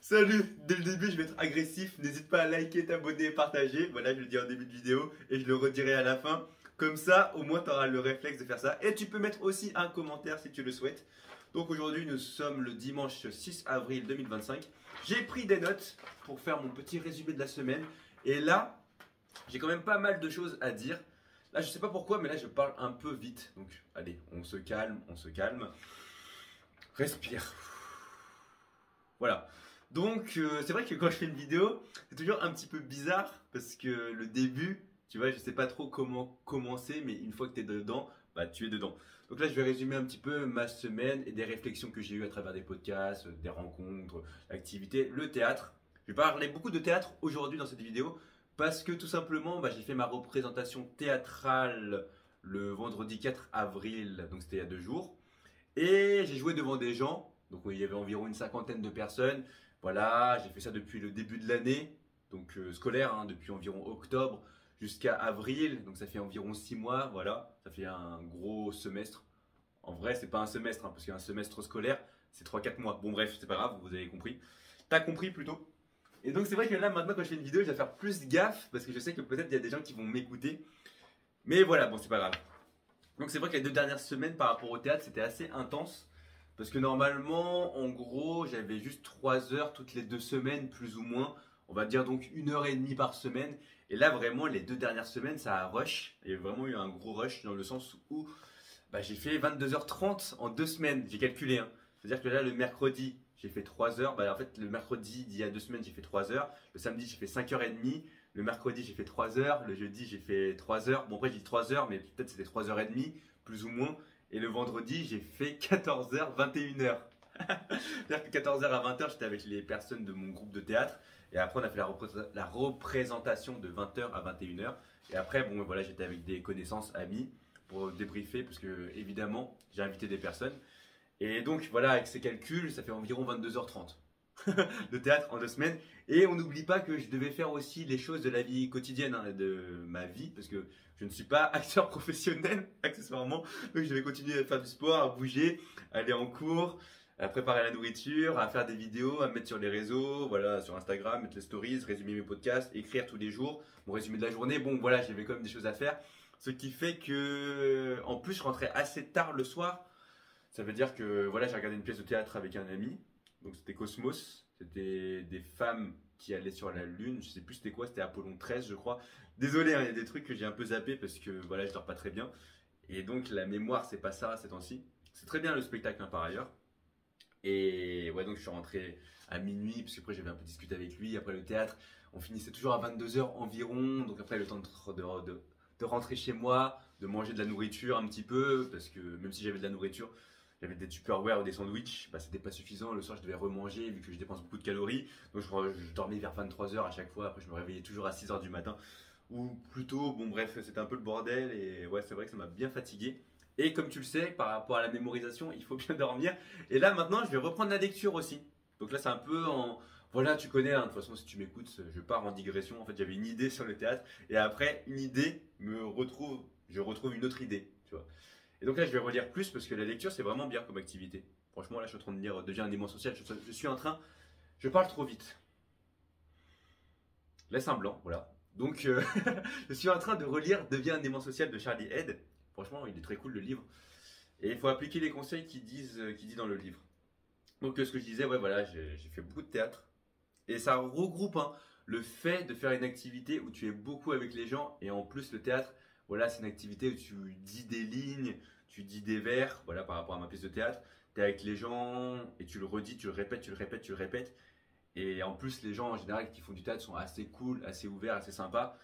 Salut, dès le début je vais être agressif, n'hésite pas à liker, t'abonner et partager. Voilà, je le dis en début de vidéo et je le redirai à la fin. Comme ça, au moins tu auras le réflexe de faire ça. Et tu peux mettre aussi un commentaire si tu le souhaites. Donc aujourd'hui nous sommes le dimanche 6 avril 2025. J'ai pris des notes pour faire mon petit résumé de la semaine. Et là, j'ai quand même pas mal de choses à dire. Là je sais pas pourquoi mais là je parle un peu vite. Donc allez, on se calme, on se calme. Respire. Voilà. Donc, c'est vrai que quand je fais une vidéo, c'est toujours un petit peu bizarre parce que le début, tu vois, je sais pas trop comment commencer, mais une fois que tu es dedans, bah tu es dedans. Donc là, je vais résumer un petit peu ma semaine et des réflexions que j'ai eues à travers des podcasts, des rencontres, l'activité, le théâtre. Je vais parler beaucoup de théâtre aujourd'hui dans cette vidéo parce que tout simplement, bah, j'ai fait ma représentation théâtrale le vendredi 4 avril, donc c'était il y a 2 jours. Et j'ai joué devant des gens, donc il y avait environ une cinquantaine de personnes. Voilà, j'ai fait ça depuis le début de l'année, donc scolaire, hein, depuis environ octobre jusqu'à avril, donc ça fait environ 6 mois, voilà, ça fait un gros semestre. En vrai, c'est pas un semestre, hein, parce qu'un semestre scolaire, c'est 3 4 mois. Bon bref, c'est pas grave, vous avez compris. T'as compris plutôt. Et donc c'est vrai que là, maintenant, quand je fais une vidéo, je vais faire plus gaffe, parce que je sais que peut-être il y a des gens qui vont m'écouter. Mais voilà, bon, c'est pas grave. Donc c'est vrai que les 2 dernières semaines par rapport au théâtre, c'était assez intense. Parce que normalement, en gros, j'avais juste 3 heures toutes les 2 semaines, plus ou moins. On va dire donc 1 heure et demie par semaine. Et là, vraiment, les 2 dernières semaines, ça a rush. Il y a vraiment eu un gros rush dans le sens où bah, j'ai fait 22h30 en 2 semaines. J'ai calculé, hein. C'est-à-dire que là, le mercredi, j'ai fait 3 heures. Bah, en fait, le mercredi d'il y a 2 semaines, j'ai fait 3 heures. Le samedi, j'ai fait 5h30. Le mercredi, j'ai fait 3 heures. Le jeudi, j'ai fait 3 heures. Bon, après, j'ai dit 3 heures, mais peut-être c'était 3h30, plus ou moins. Et le vendredi, j'ai fait 14h, 21h. C'est-à-dire que 14h à 20h, j'étais avec les personnes de mon groupe de théâtre. Et après, on a fait la représentation de 20h à 21h. Et après, bon, voilà, j'étais avec des connaissances, amis, pour débriefer, parce que, évidemment, j'ai invité des personnes. Et donc, voilà, avec ces calculs, ça fait environ 22h30 de théâtre en 2 semaines. Et on n'oublie pas que je devais faire aussi les choses de la vie quotidienne, hein, de ma vie, parce que je ne suis pas acteur professionnel, accessoirement. Donc je devais continuer à faire du sport, à bouger, à aller en cours, à préparer la nourriture, à faire des vidéos, à mettre sur les réseaux, voilà, sur Instagram, mettre les stories, résumer mes podcasts, écrire tous les jours, mon résumé de la journée. Bon, voilà, j'avais quand même des choses à faire. Ce qui fait que, en plus, je rentrais assez tard le soir. Ça veut dire que, voilà, j'ai regardé une pièce de théâtre avec un ami. Donc c'était Cosmos, c'était des femmes qui allaient sur la Lune, je sais plus c'était quoi, c'était Apollon 13 je crois. Désolé, hein, il y a des trucs que j'ai un peu zappé parce que voilà, je dors pas très bien. Et donc la mémoire c'est pas ça ces temps-ci. C'est très bien le spectacle hein, par ailleurs. Et ouais, donc je suis rentré à minuit, parce qu'après j'avais un peu discuté avec lui, après le théâtre, on finissait toujours à 22h environ, donc après le temps de rentrer chez moi, de manger de la nourriture un petit peu, parce que même si j'avais de la nourriture, j'avais des Tupperware ou des sandwichs, bah, c'était pas suffisant, le soir je devais remanger vu que je dépense beaucoup de calories, donc je dormais vers 23h à chaque fois, après je me réveillais toujours à 6h du matin, ou plutôt, bon bref, c'était un peu le bordel, et ouais c'est vrai que ça m'a bien fatigué. Et comme tu le sais, par rapport à la mémorisation, il faut bien dormir. Et là, maintenant, je vais reprendre la lecture aussi. Donc là, c'est un peu en. Voilà, tu connais, hein, de toute façon, si tu m'écoutes, je pars en digression. En fait, j'avais une idée sur le théâtre. Et après, une idée je retrouve une autre idée. Tu vois. Et donc là, je vais relire plus parce que la lecture, c'est vraiment bien comme activité. Franchement, là, je suis en train de lire Deviens un aimant social. Je suis en train. Je parle trop vite. Laisse un blanc, voilà. Donc, je suis en train de relire Deviens un aimant social de Charlie Head. Franchement, il est très cool le livre. Et il faut appliquer les conseils qu'il dit dans le livre. Donc, ce que je disais, ouais, voilà, j'ai fait beaucoup de théâtre. Et ça regroupe hein, le fait de faire une activité où tu es beaucoup avec les gens. Et en plus, le théâtre, voilà, c'est une activité où tu dis des lignes, tu dis des vers, voilà, par rapport à ma pièce de théâtre. Tu es avec les gens et tu le redis, tu le répètes, tu le répètes, tu le répètes. Et en plus, les gens en général qui font du théâtre sont assez cool, assez ouverts, assez sympas.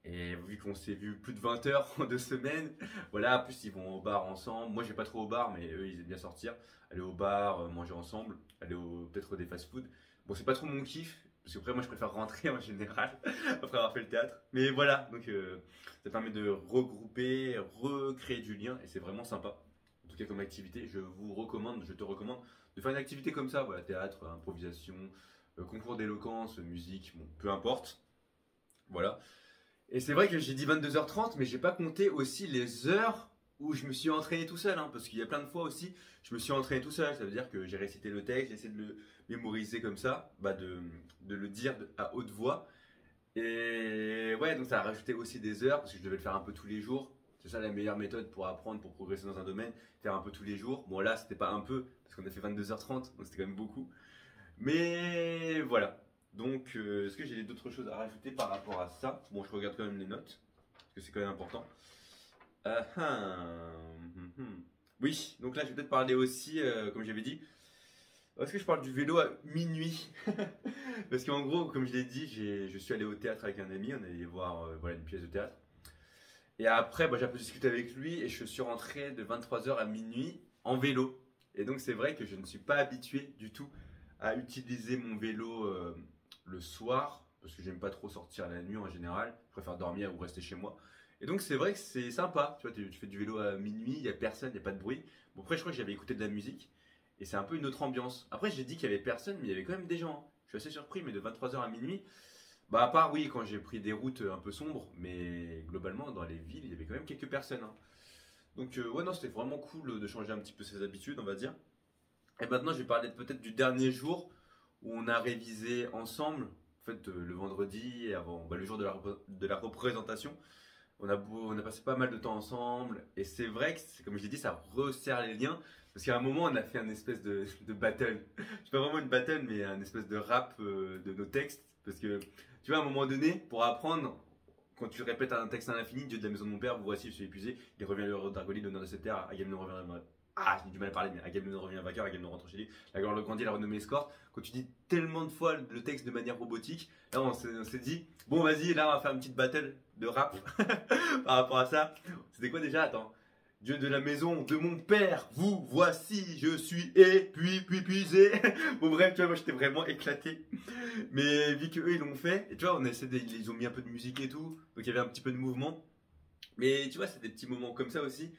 Et vu qu'on s'est vu plus de 20 heures en 2 semaines, voilà, en plus ils vont au bar ensemble. Moi je vais pas trop au bar, mais eux ils aiment bien sortir, aller au bar, manger ensemble, aller peut-être des fast-food. Bon, c'est pas trop mon kiff, parce qu'après moi je préfère rentrer en général, après avoir fait le théâtre. Mais voilà, donc ça permet de regrouper, recréer du lien, et c'est vraiment sympa. En tout cas comme activité, je te recommande de faire une activité comme ça, voilà, théâtre, improvisation, concours d'éloquence, musique, bon, peu importe. Voilà. Et c'est vrai que j'ai dit 22h30, mais j'ai pas compté aussi les heures où je me suis entraîné tout seul, hein, parce qu'il y a plein de fois aussi, je me suis entraîné tout seul. Ça veut dire que j'ai récité le texte, j'ai essayé de le mémoriser comme ça, de le dire à haute voix. Et ouais, donc ça a rajouté aussi des heures, parce que je devais le faire un peu tous les jours. C'est ça la meilleure méthode pour apprendre, pour progresser dans un domaine, faire un peu tous les jours. Bon là, c'était pas un peu, parce qu'on a fait 22h30, donc c'était quand même beaucoup. Mais voilà. Donc, est-ce que j'ai d'autres choses à rajouter par rapport à ça? Bon, je regarde quand même les notes, parce que c'est quand même important. Ah, ah, Oui, donc là, je vais peut-être parler aussi, comme j'avais dit, est-ce que je parle du vélo à minuit? Parce qu'en gros, comme je l'ai dit, je suis allé au théâtre avec un ami, on est allé voir voilà, une pièce de théâtre. Et après, bah, j'ai un peu discuté avec lui et je suis rentré de 23h à minuit en vélo. Et donc, c'est vrai que je ne suis pas habitué du tout à utiliser mon vélo le soir, parce que j'aime pas trop sortir la nuit en général. Je préfère dormir ou rester chez moi. Et donc, c'est vrai que c'est sympa. Tu vois, tu fais du vélo à minuit, il n'y a personne, il n'y a pas de bruit. Bon, après, je crois que j'avais écouté de la musique et c'est un peu une autre ambiance. Après, j'ai dit qu'il y avait personne, mais il y avait quand même des gens. Je suis assez surpris, mais de 23h à minuit. Bah, à part, oui, quand j'ai pris des routes un peu sombres, mais globalement, dans les villes, il y avait quand même quelques personnes, hein. Donc, ouais, non, c'était vraiment cool de changer un petit peu ses habitudes, on va dire. Et maintenant, je vais parler peut-être du dernier jour où on a révisé ensemble, en fait, le vendredi, avant, bah, le jour de la représentation. On a passé pas mal de temps ensemble, et c'est vrai que, comme je l'ai dit, ça resserre les liens. Parce qu'à un moment, on a fait un espèce de battle. C'est pas vraiment une battle, mais un espèce de rap de nos textes. Parce que, tu vois, à un moment donné, pour apprendre, quand tu répètes un texte à l'infini, Dieu de la maison de mon père, vous voici, je suis épuisé, il revient l'heure d'Argolie, l'honneur de cette terre, Agamemnon revient. Ah, j'ai du mal à parler, mais Agamemnon revient vainqueur, Agamemnon rentre chez lui, la gloire le grandit, la renommée escorte. Quand tu dis tellement de fois le texte de manière robotique, là on s'est dit, bon vas-y, là on va faire une petite battle de rap par rapport à ça. C'était quoi déjà? Attends. Dieu de la maison de mon père, vous voici, je suis épuisé. Bon bref, tu vois, moi j'étais vraiment éclaté. Mais vu qu'eux ils l'ont fait, et tu vois, ils ont mis un peu de musique et tout, donc il y avait un petit peu de mouvement. Mais tu vois, c'est des petits moments comme ça aussi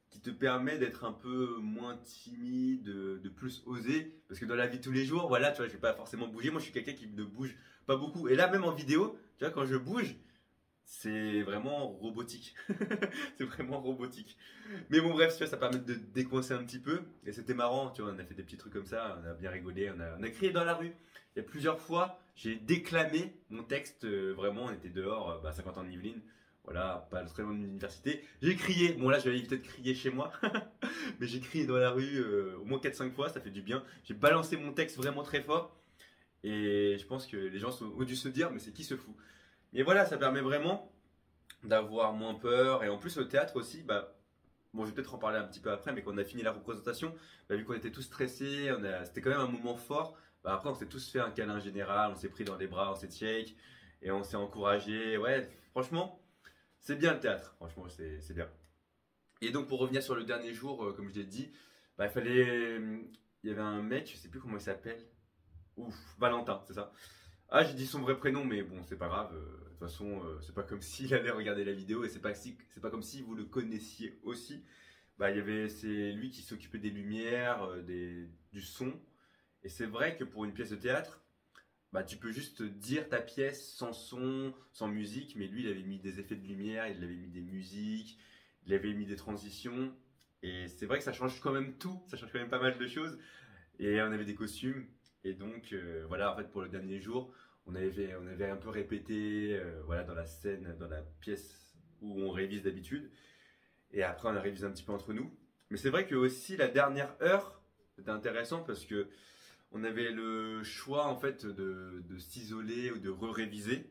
qui te permet d'être un peu moins timide, de plus oser. Parce que dans la vie de tous les jours, voilà, tu vois, je vais pas forcément bouger. Moi, je suis quelqu'un qui ne bouge pas beaucoup. Et là, même en vidéo, tu vois, quand je bouge, c'est vraiment robotique. C'est vraiment robotique. Mais bon, bref, tu vois, ça permet de décoincer un petit peu. Et c'était marrant, tu vois, on a fait des petits trucs comme ça, on a bien rigolé, on a crié dans la rue. Il y a plusieurs fois, j'ai déclamé mon texte, vraiment, on était dehors, 50 ans de Yvelines. Voilà, pas très loin de l'université. J'ai crié, bon là j'avais évité de crier chez moi, mais j'ai crié dans la rue au moins 4-5 fois, ça fait du bien. J'ai balancé mon texte vraiment très fort et je pense que les gens ont dû se dire mais c'est qui se fout. Et voilà, ça permet vraiment d'avoir moins peur. Et en plus, au théâtre aussi, bah, bon, je vais peut-être en parler un petit peu après, mais quand on a fini la représentation, bah, vu qu'on était tous stressés, c'était quand même un moment fort. Bah, après, on s'est tous fait un câlin général, on s'est pris dans les bras, on s'est shake et on s'est encouragé. Ouais, franchement, c'est bien le théâtre. Franchement, c'est bien. Et donc, pour revenir sur le dernier jour, comme je l'ai dit, bah, il y avait un mec, je sais plus comment il s'appelle. Ouf, Valentin, c'est ça. Ah, j'ai dit son vrai prénom, mais bon, c'est pas grave. De toute façon, c'est pas comme s'il avait regardé la vidéo et c'est pas comme si vous le connaissiez aussi. Bah, c'est lui qui s'occupait des lumières, du son. Et c'est vrai que pour une pièce de théâtre, bah, tu peux juste dire ta pièce sans son, sans musique, mais lui, il avait mis des effets de lumière, il avait mis des musiques, il avait mis des transitions. Et c'est vrai que ça change quand même tout, ça change quand même pas mal de choses. Et on avait des costumes. Et donc, voilà, en fait, pour le dernier jour, on avait un peu répété voilà, dans la scène, dans la pièce où on révise d'habitude. Et après, on a révisé un petit peu entre nous. Mais c'est vrai que aussi, la dernière heure, c'était intéressant parce que on avait le choix, en fait, de s'isoler ou de re-réviser.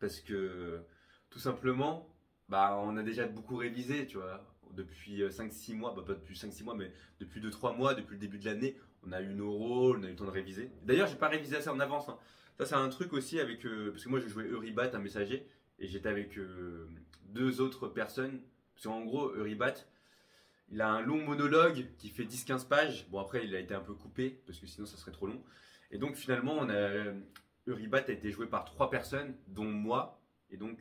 Parce que, tout simplement, bah, on a déjà beaucoup révisé, tu vois. Depuis 5-6 mois, bah, pas depuis 5-6 mois, mais depuis 2-3 mois, depuis le début de l'année, on a eu nos rôles, on a eu le temps de réviser. D'ailleurs, j'ai pas révisé assez en avance, hein. Ça, c'est un truc aussi avec. Parce que moi, je jouais Euribat, un messager, et j'étais avec deux autres personnes. Parce qu'en gros, Euribat, il a un long monologue qui fait 10-15 pages. Bon, après, il a été un peu coupé, parce que sinon, ça serait trop long. Et donc, finalement, Euribat a été joué par 3 personnes, dont moi. Et donc,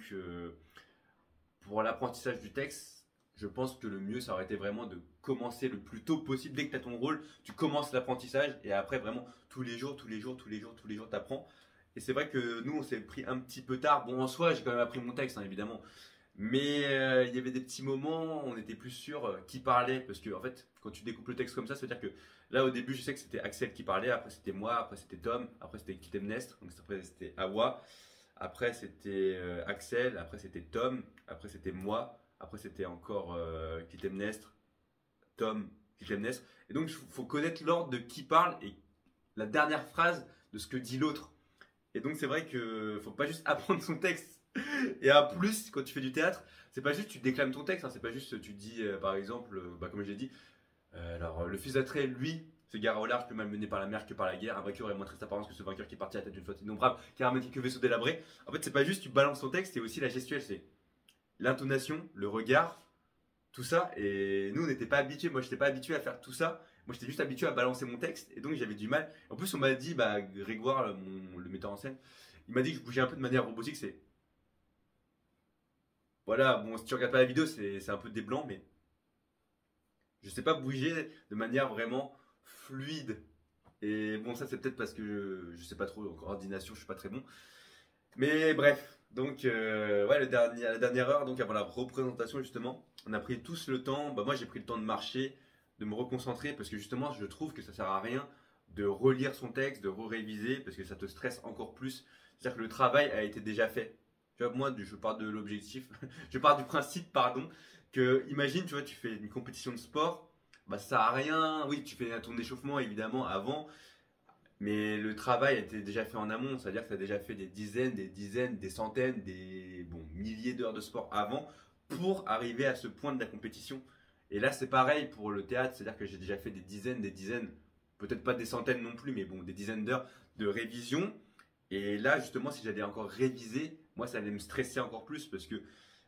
pour l'apprentissage du texte, je pense que le mieux, ça aurait été vraiment de commencer le plus tôt possible. Dès que tu as ton rôle, tu commences l'apprentissage et après, vraiment, tous les jours, tu apprends. Et c'est vrai que nous, on s'est pris un petit peu tard. Bon, en soi, j'ai quand même appris mon texte, hein, évidemment. Mais il y avait des petits moments, on était plus sûr qui parlait. Parce que, en fait, quand tu découpes le texte comme ça veut dire que là, au début, je sais que c'était Axel qui parlait, après c'était moi, après c'était Tom, après c'était Clytemnestre, donc après c'était Awa, après c'était Axel, après c'était Tom, après c'était moi, après c'était encore Clytemnestre, Tom, Clytemnestre. Et donc, il faut connaître l'ordre de qui parle et la dernière phrase de ce que dit l'autre. Et donc, c'est vrai que faut pas juste apprendre son texte. Et en plus, quand tu fais du théâtre, c'est pas juste tu déclames ton texte, hein, c'est pas juste tu dis, par exemple, comme j'ai dit, alors le fils d'Atrée, lui, se gare au large, plus malmené par la mer que par la guerre, un vainqueur est moins triste apparence que ce vainqueur qui est parti à la tête d'une flotte innombrable, qui ramène quelques vaisseaux délabrés. En fait, c'est pas juste tu balances ton texte, c'est aussi la gestuelle, c'est l'intonation, le regard, tout ça. Et nous, on n'était pas habitués, moi, j'étais pas habitué à faire tout ça. Moi, j'étais juste habitué à balancer mon texte, et donc j'avais du mal. En plus, on m'a dit, bah, Grégoire, le metteur en scène, il m'a dit que je bougeais un peu de manière robotique, c'est voilà, bon, si tu regardes pas la vidéo, c'est un peu des blancs, mais je sais pas bouger de manière vraiment fluide. Et bon, ça, c'est peut-être parce que je sais pas trop, en coordination, je suis pas très bon. Mais bref, donc, ouais, la dernière heure, donc avant la représentation, justement, on a pris tous le temps. Bah, moi, j'ai pris le temps de marcher, de me reconcentrer, parce que justement, je trouve que ça sert à rien de relire son texte, de re-réviser, parce que ça te stresse encore plus. C'est-à-dire que le travail a été déjà fait. Tu vois, moi, je pars de l'objectif, je pars du principe, pardon, que imagine, tu vois, tu fais une compétition de sport, bah ça sert à rien. Oui, tu fais ton échauffement évidemment avant, mais le travail a été déjà fait en amont, c'est-à-dire que tu as déjà fait des dizaines, des centaines, des bon, milliers d'heures de sport avant pour arriver à ce point de la compétition. Et là, c'est pareil pour le théâtre, c'est-à-dire que j'ai déjà fait des dizaines, peut-être pas des centaines non plus, mais bon, des dizaines d'heures de révision. Et là, justement, si j'allais encore réviser, moi, ça allait me stresser encore plus parce que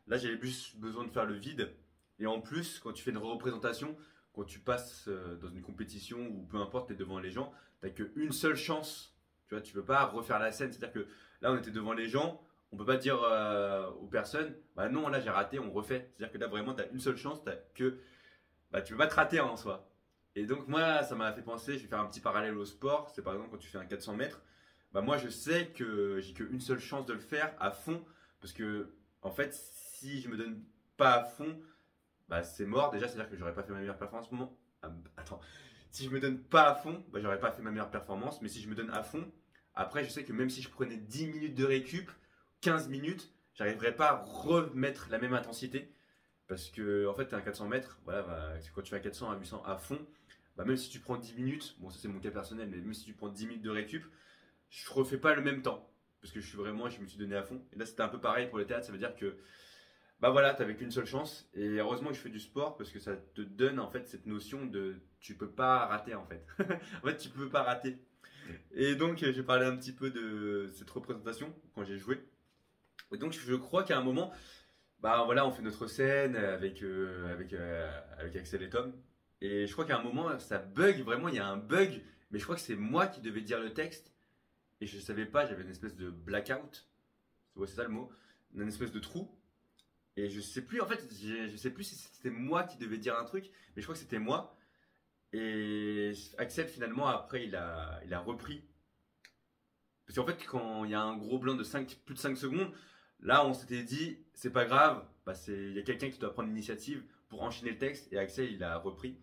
là, j'avais plus besoin de faire le vide. Et en plus, quand tu fais une représentation, quand tu passes dans une compétition ou peu importe, tu es devant les gens, tu n'as qu'une seule chance. Tu vois, tu peux pas refaire la scène. C'est-à-dire que là, on était devant les gens, on peut pas dire aux personnes, bah non, là, j'ai raté, on refait. C'est-à-dire que là, vraiment, tu as une seule chance, bah, tu peux pas te rater en soi. Et donc, moi, ça m'a fait penser, je vais faire un petit parallèle au sport. C'est par exemple quand tu fais un 400 mètres, bah, moi, je sais que j'ai qu'une seule chance de le faire à fond. Parce que, en fait, si je me donne pas à fond, bah, c'est mort. Déjà, c'est-à-dire que j'aurais pas fait ma meilleure performance. Attends, si je me donne pas à fond, bah, j'aurais pas fait ma meilleure performance. Mais si je me donne à fond, après, je sais que même si je prenais 10 minutes de récup, 15 minutes, j'arriverais pas à remettre la même intensité. Parce que, en fait, t'es un 400 mètres, voilà, bah, quand tu fais un 400 à 800 à fond, bah, même si tu prends 10 minutes, bon, ça c'est mon cas personnel, mais même si tu prends 10 minutes de récup, je refais pas le même temps. Parce que je me suis donné à fond. Et là, c'était un peu pareil pour le théâtre, ça veut dire que bah voilà, t'avais qu'une seule chance. Et heureusement que je fais du sport parce que ça te donne en fait cette notion de tu peux pas rater en fait. En fait, tu peux pas rater. Et donc, j'ai parlé un petit peu de cette représentation quand j'ai joué. Et donc, je crois qu'à un moment, bah voilà, on fait notre scène avec Axel et Tom. Et je crois qu'à un moment, ça bug, vraiment, il y a un bug. Mais je crois que c'est moi qui devais dire le texte. Et je savais pas, j'avais une espèce de blackout. Ouais, c'est ça le mot. Une espèce de trou. Et je sais plus, en fait, je sais plus si c'était moi qui devais dire un truc, mais je crois que c'était moi. Et Axel, finalement, après, il a repris. Parce qu'en fait, quand il y a un gros blanc de plus de 5 secondes, là, on s'était dit, c'est pas grave, bah, il y a quelqu'un qui doit prendre l'initiative pour enchaîner le texte, et Axel, il a repris.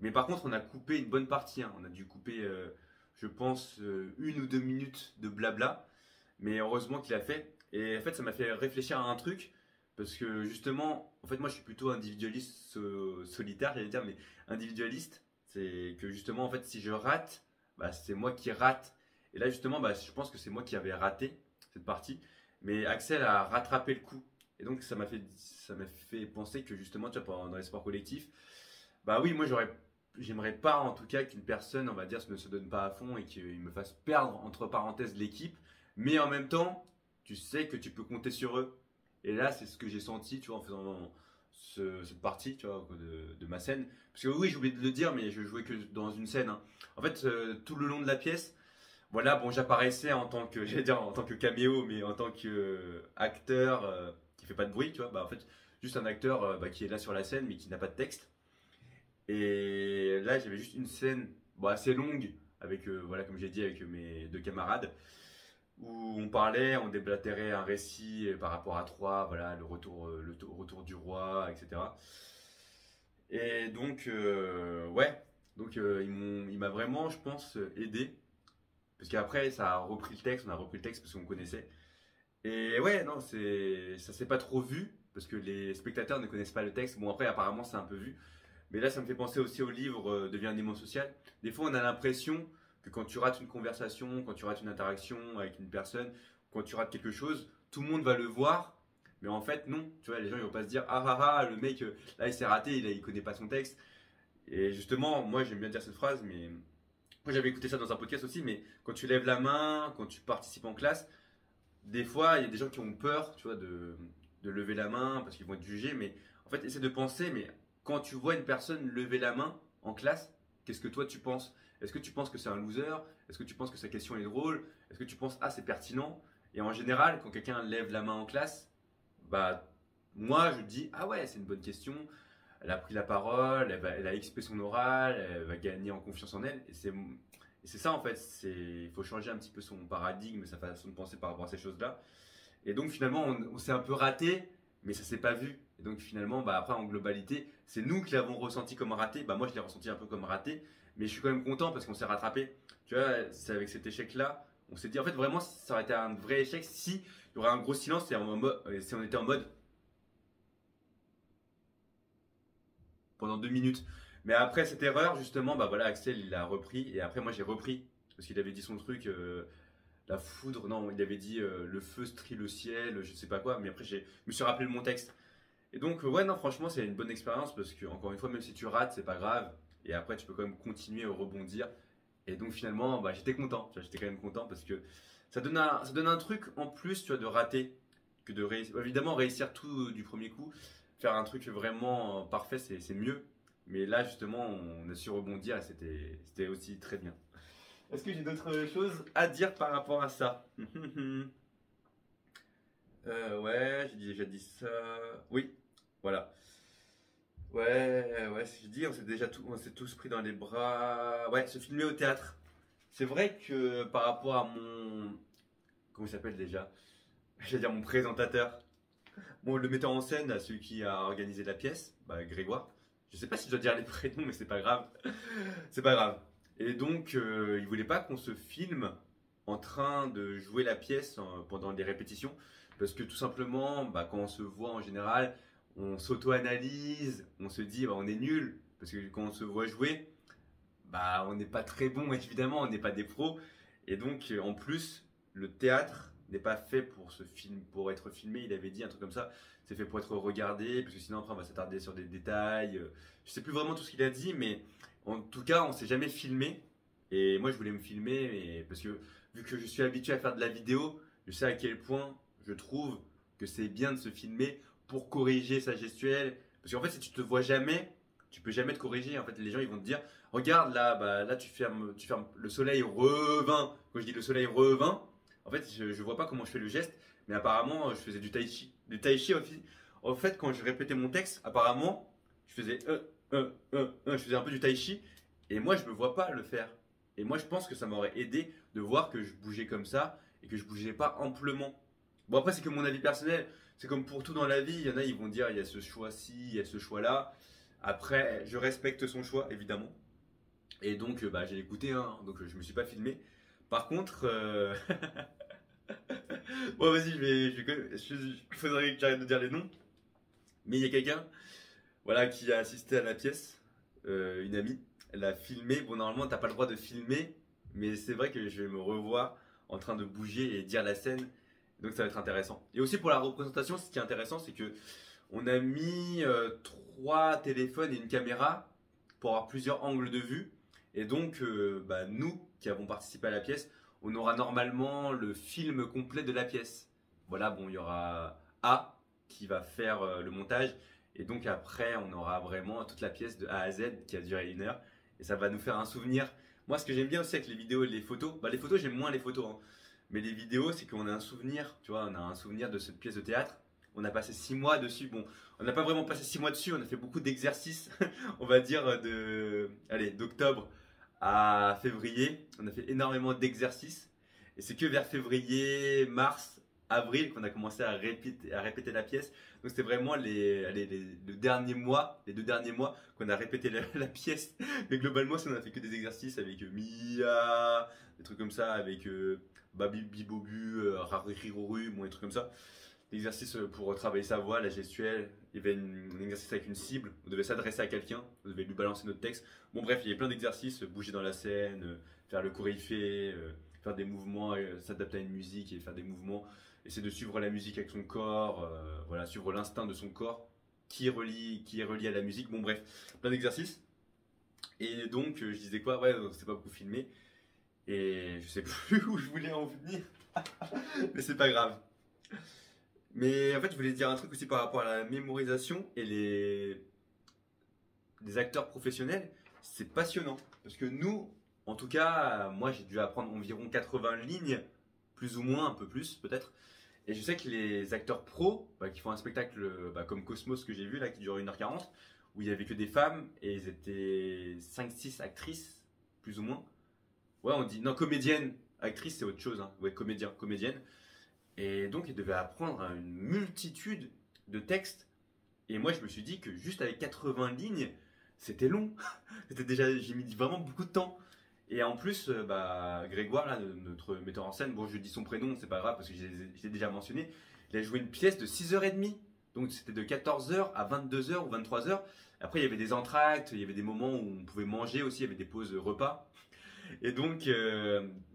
Mais par contre, on a coupé une bonne partie, hein. On a dû couper, je pense, 1 ou 2 minutes de blabla. Mais heureusement qu'il a fait. Et en fait, ça m'a fait réfléchir à un truc. Parce que justement, en fait, moi je suis plutôt individualiste solitaire, j'allais dire, mais individualiste, c'est que justement, en fait, si je rate, bah, c'est moi qui rate. Et là, justement, bah, je pense que c'est moi qui avais raté cette partie. Mais Axel a rattrapé le coup. Et donc, ça m'a fait penser que justement, tu vois, dans les sports collectifs, bah oui, moi j'aimerais pas en tout cas qu'une personne, on va dire, ne se donne pas à fond et qu'il me fasse perdre, entre parenthèses, l'équipe. Mais en même temps, tu sais que tu peux compter sur eux. Et là, c'est ce que j'ai senti, tu vois, en faisant cette partie, tu vois, de ma scène. Parce que oui, j'ai oublié de le dire, mais je jouais que dans une scène, hein. En fait, tout le long de la pièce, voilà, bon, j'apparaissais en tant que, j'allais dire en tant que caméo, mais en tant que acteur qui fait pas de bruit, tu vois. Bah, en fait, juste un acteur bah, qui est là sur la scène, mais qui n'a pas de texte. Et là, j'avais juste une scène bon, assez longue, avec, voilà, comme j'ai dit, avec mes deux camarades. où on parlait, on déblatérait un récit par rapport à Troie, voilà, le retour du roi, etc. Et donc, ouais, donc il m'a vraiment, je pense, aidé. Parce qu'après, ça a repris le texte, on a repris le texte parce qu'on connaissait. Et ouais, non, ça s'est pas trop vu, parce que les spectateurs ne connaissent pas le texte. Bon, après, apparemment, c'est un peu vu. Mais là, ça me fait penser aussi au livre Devient un aimant social. Des fois, on a l'impression que quand tu rates une conversation, quand tu rates une interaction avec une personne, quand tu rates quelque chose, tout le monde va le voir. Mais en fait, non. Tu vois, les gens, ils vont pas se dire, ah ah ah, le mec, là, il s'est raté, il connaît pas son texte. Et justement, moi, j'aime bien dire cette phrase, mais moi, j'avais écouté ça dans un podcast aussi, mais quand tu lèves la main, quand tu participes en classe, des fois, il y a des gens qui ont peur, tu vois, de lever la main parce qu'ils vont être jugés. Mais en fait, essaie de penser, mais quand tu vois une personne lever la main en classe, qu'est-ce que toi tu penses? Est-ce que tu penses que c'est un loser? Est-ce que tu penses que sa question est drôle? Est-ce que tu penses, ah, c'est pertinent? Et en général, quand quelqu'un lève la main en classe, bah, moi, je dis, ah ouais, c'est une bonne question. Elle a pris la parole, elle a exprimé son oral, elle va gagner en confiance en elle. Et c'est ça en fait, il faut changer un petit peu son paradigme, sa façon de penser par rapport à ces choses-là. Et donc finalement, on s'est un peu raté, mais ça s'est pas vu. Et donc finalement, bah, après en globalité, c'est nous qui l'avons ressenti comme raté. Bah, moi, je l'ai ressenti un peu comme raté, mais je suis quand même content parce qu'on s'est rattrapé. Tu vois, c'est avec cet échec-là, on s'est dit en fait vraiment, ça aurait été un vrai échec si il y aurait un gros silence et si on était en mode pendant 2 minutes. Mais après cette erreur, justement, bah voilà, Axel il a repris et après moi j'ai repris parce qu'il avait dit son truc. La foudre, non, il avait dit le feu strie le ciel, je sais pas quoi, mais après je me suis rappelé mon texte. Et donc, ouais, non, franchement, c'est une bonne expérience parce que, encore une fois, même si tu rates, c'est pas grave. Et après, tu peux quand même continuer à rebondir. Et donc, finalement, bah, j'étais content, tu vois, j'étais quand même content parce que ça donne un truc en plus, tu vois, de rater que de réussir. Évidemment, réussir tout du premier coup, faire un truc vraiment parfait, c'est mieux. Mais là, justement, on a su rebondir et c'était aussi très bien. Est-ce que j'ai d'autres choses à dire par rapport à ça? Ouais, j'ai déjà dit ça. Oui, voilà. Ouais, ouais, je dis, on s'est tous pris dans les bras. Ouais, se filmer au théâtre. C'est vrai que par rapport à comment il s'appelle déjà? J'allais dire mon présentateur. Bon, le metteur en scène, à celui qui a organisé la pièce, bah, Grégoire. Je sais pas si je dois dire les prénoms, mais c'est pas grave. C'est pas grave. Et donc, il voulait pas qu'on se filme en train de jouer la pièce pendant les répétitions. Parce que tout simplement, bah, quand on se voit en général, on s'auto-analyse, on se dit bah, on est nul. Parce que quand on se voit jouer, bah, on n'est pas très bon, évidemment, on n'est pas des pros. Et donc, en plus, le théâtre n'est pas fait pour pour être filmé. Il avait dit un truc comme ça. C'est fait pour être regardé, parce que sinon après on va s'attarder sur des détails. Je sais plus vraiment tout ce qu'il a dit, mais en tout cas, on s'est jamais filmé. Et moi, je voulais me filmer, parce que vu que je suis habitué à faire de la vidéo, je sais à quel point je trouve que c'est bien de se filmer pour corriger sa gestuelle. Parce qu'en fait, si tu te vois jamais, tu peux jamais te corriger. En fait, les gens ils vont te dire, regarde là, bah, là tu fermes, le soleil revint. Quand je dis le soleil revint, en fait, je vois pas comment je fais le geste, mais apparemment, je faisais du tai chi. Du tai chi, en fait, quand je répétais mon texte, apparemment, je faisais je faisais un peu du tai chi, et moi, je me vois pas le faire. Et moi, je pense que ça m'aurait aidé de voir que je bougeais comme ça et que je bougeais pas amplement. Bon, après, c'est que mon avis personnel. C'est comme pour tout dans la vie. Il y en a, ils vont dire il y a ce choix-ci, il y a ce choix-là. Après, je respecte son choix, évidemment. Et donc, bah, j'ai écouté, hein, donc je me suis pas filmé. Par contre, bon, vas-y, il faudrait que j'arrête de dire les noms. Mais il y a quelqu'un, voilà, qui a assisté à la pièce, une amie. Elle a filmé. Bon, normalement, t'as pas le droit de filmer, mais c'est vrai que je vais me revoir en train de bouger et dire la scène. Donc, ça va être intéressant. Et aussi pour la représentation, ce qui est intéressant, c'est que on a mis 3 téléphones et une caméra pour avoir plusieurs angles de vue. Et donc, bah, nous qui avons participé à la pièce, on aura normalement le film complet de la pièce. Voilà, bon, il y aura A qui va faire le montage. Et donc après, on aura vraiment toute la pièce de A à Z qui a duré 1 heure. Et ça va nous faire un souvenir. Moi, ce que j'aime bien aussi avec les vidéos et les photos, bah, les photos, j'aime moins les photos, hein. Mais les vidéos, c'est qu'on a un souvenir, tu vois, on a un souvenir de cette pièce de théâtre. On a passé 6 mois dessus. Bon, on n'a pas vraiment passé 6 mois dessus, on a fait beaucoup d'exercices, on va dire, d'octobre à février. On a fait énormément d'exercices. Et c'est que vers février, mars, avril qu'on a commencé à répéter la pièce. Donc c'était vraiment le dernier mois, les 2 derniers mois qu'on a répété la pièce. Mais globalement, ça, on a fait que des exercices avec Mia, des trucs comme ça, avec Babi Bibobu, Rariroru, bon, des trucs comme ça. L'exercice pour travailler sa voix, la gestuelle, il y avait un exercice avec une cible, on devait s'adresser à quelqu'un, on devait lui balancer notre texte. Bon bref, il y avait plein d'exercices, bouger dans la scène, faire le coryphée, faire des mouvements, s'adapter à une musique et faire des mouvements, essayer de suivre la musique avec son corps, voilà, suivre l'instinct de son corps qui est relié à la musique. Bon bref, plein d'exercices. Et donc je disais quoi, ouais, c'est pas beaucoup filmé. Et je sais plus où je voulais en venir, mais c'est pas grave. Mais en fait, je voulais dire un truc aussi par rapport à la mémorisation et les acteurs professionnels. C'est passionnant. Parce que nous, en tout cas, moi j'ai dû apprendre environ 80 lignes, plus ou moins, un peu plus peut-être. Et je sais que les acteurs pros qui font un spectacle comme Cosmos que j'ai vu là, qui dure 1h40, où il n'y avait que des femmes et ils étaient 5-6 actrices, plus ou moins. Ouais, on dit, non, comédienne, actrice c'est autre chose, hein. Ouais, comédien, comédienne. Et donc, il devait apprendre une multitude de textes. Et moi, je me suis dit que juste avec 80 lignes, c'était long. C'était déjà, j'ai mis vraiment beaucoup de temps. Et en plus, Grégoire, là, notre metteur en scène, bon, je dis son prénom, c'est pas grave parce que je l'ai déjà mentionné. Il a joué une pièce de 6h30. Donc, c'était de 14h à 22h ou 23h. Après, il y avait des entr'actes, il y avait des moments où on pouvait manger aussi, il y avait des pauses repas. Et donc,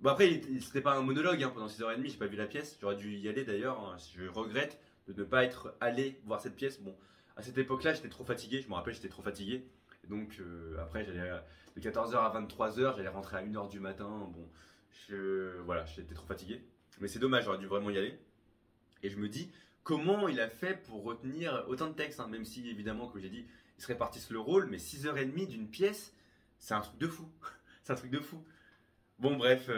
bon après, c'était pas un monologue pendant 6h30, j'ai pas vu la pièce. J'aurais dû y aller d'ailleurs. Hein. Je regrette de ne pas être allé voir cette pièce. Bon, à cette époque-là, j'étais trop fatigué. Je me rappelle, j'étais trop fatigué. Et donc, après, j'allais de 14h à 23h, j'allais rentrer à 1h du matin. Bon, voilà, j'étais trop fatigué. Mais c'est dommage, j'aurais dû vraiment y aller. Et je me dis, comment il a fait pour retenir autant de textes, même si évidemment, comme j'ai dit, ils se répartissent le rôle, mais 6h30 d'une pièce, c'est un truc de fou. C'est un truc de fou. Bon, bref,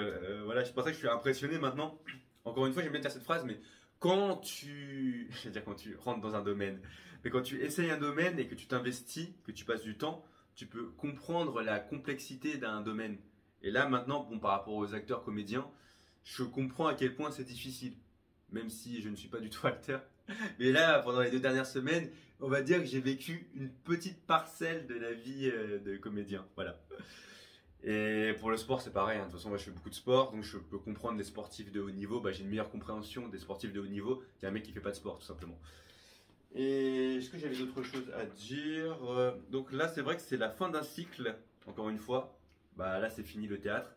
voilà, c'est pour ça que je suis impressionné maintenant. Encore une fois, j'aime bien dire cette phrase, mais je veux dire quand tu rentres dans un domaine, mais quand tu essayes un domaine et que tu t'investis, que tu passes du temps, tu peux comprendre la complexité d'un domaine. Et là, maintenant, bon, par rapport aux acteurs comédiens, je comprends à quel point c'est difficile, même si je ne suis pas du tout acteur. Mais là, pendant les 2 dernières semaines, on va dire que j'ai vécu une petite parcelle de la vie de comédien. Voilà. Et pour le sport, c'est pareil. De toute façon, moi, je fais beaucoup de sport, donc je peux comprendre les sportifs de haut niveau. J'ai une meilleure compréhension des sportifs de haut niveau qu'un mec qui fait pas de sport, tout simplement. Et est-ce que j'avais d'autres choses à dire? Donc là, c'est vrai que c'est la fin d'un cycle, encore une fois. Là, c'est fini le théâtre.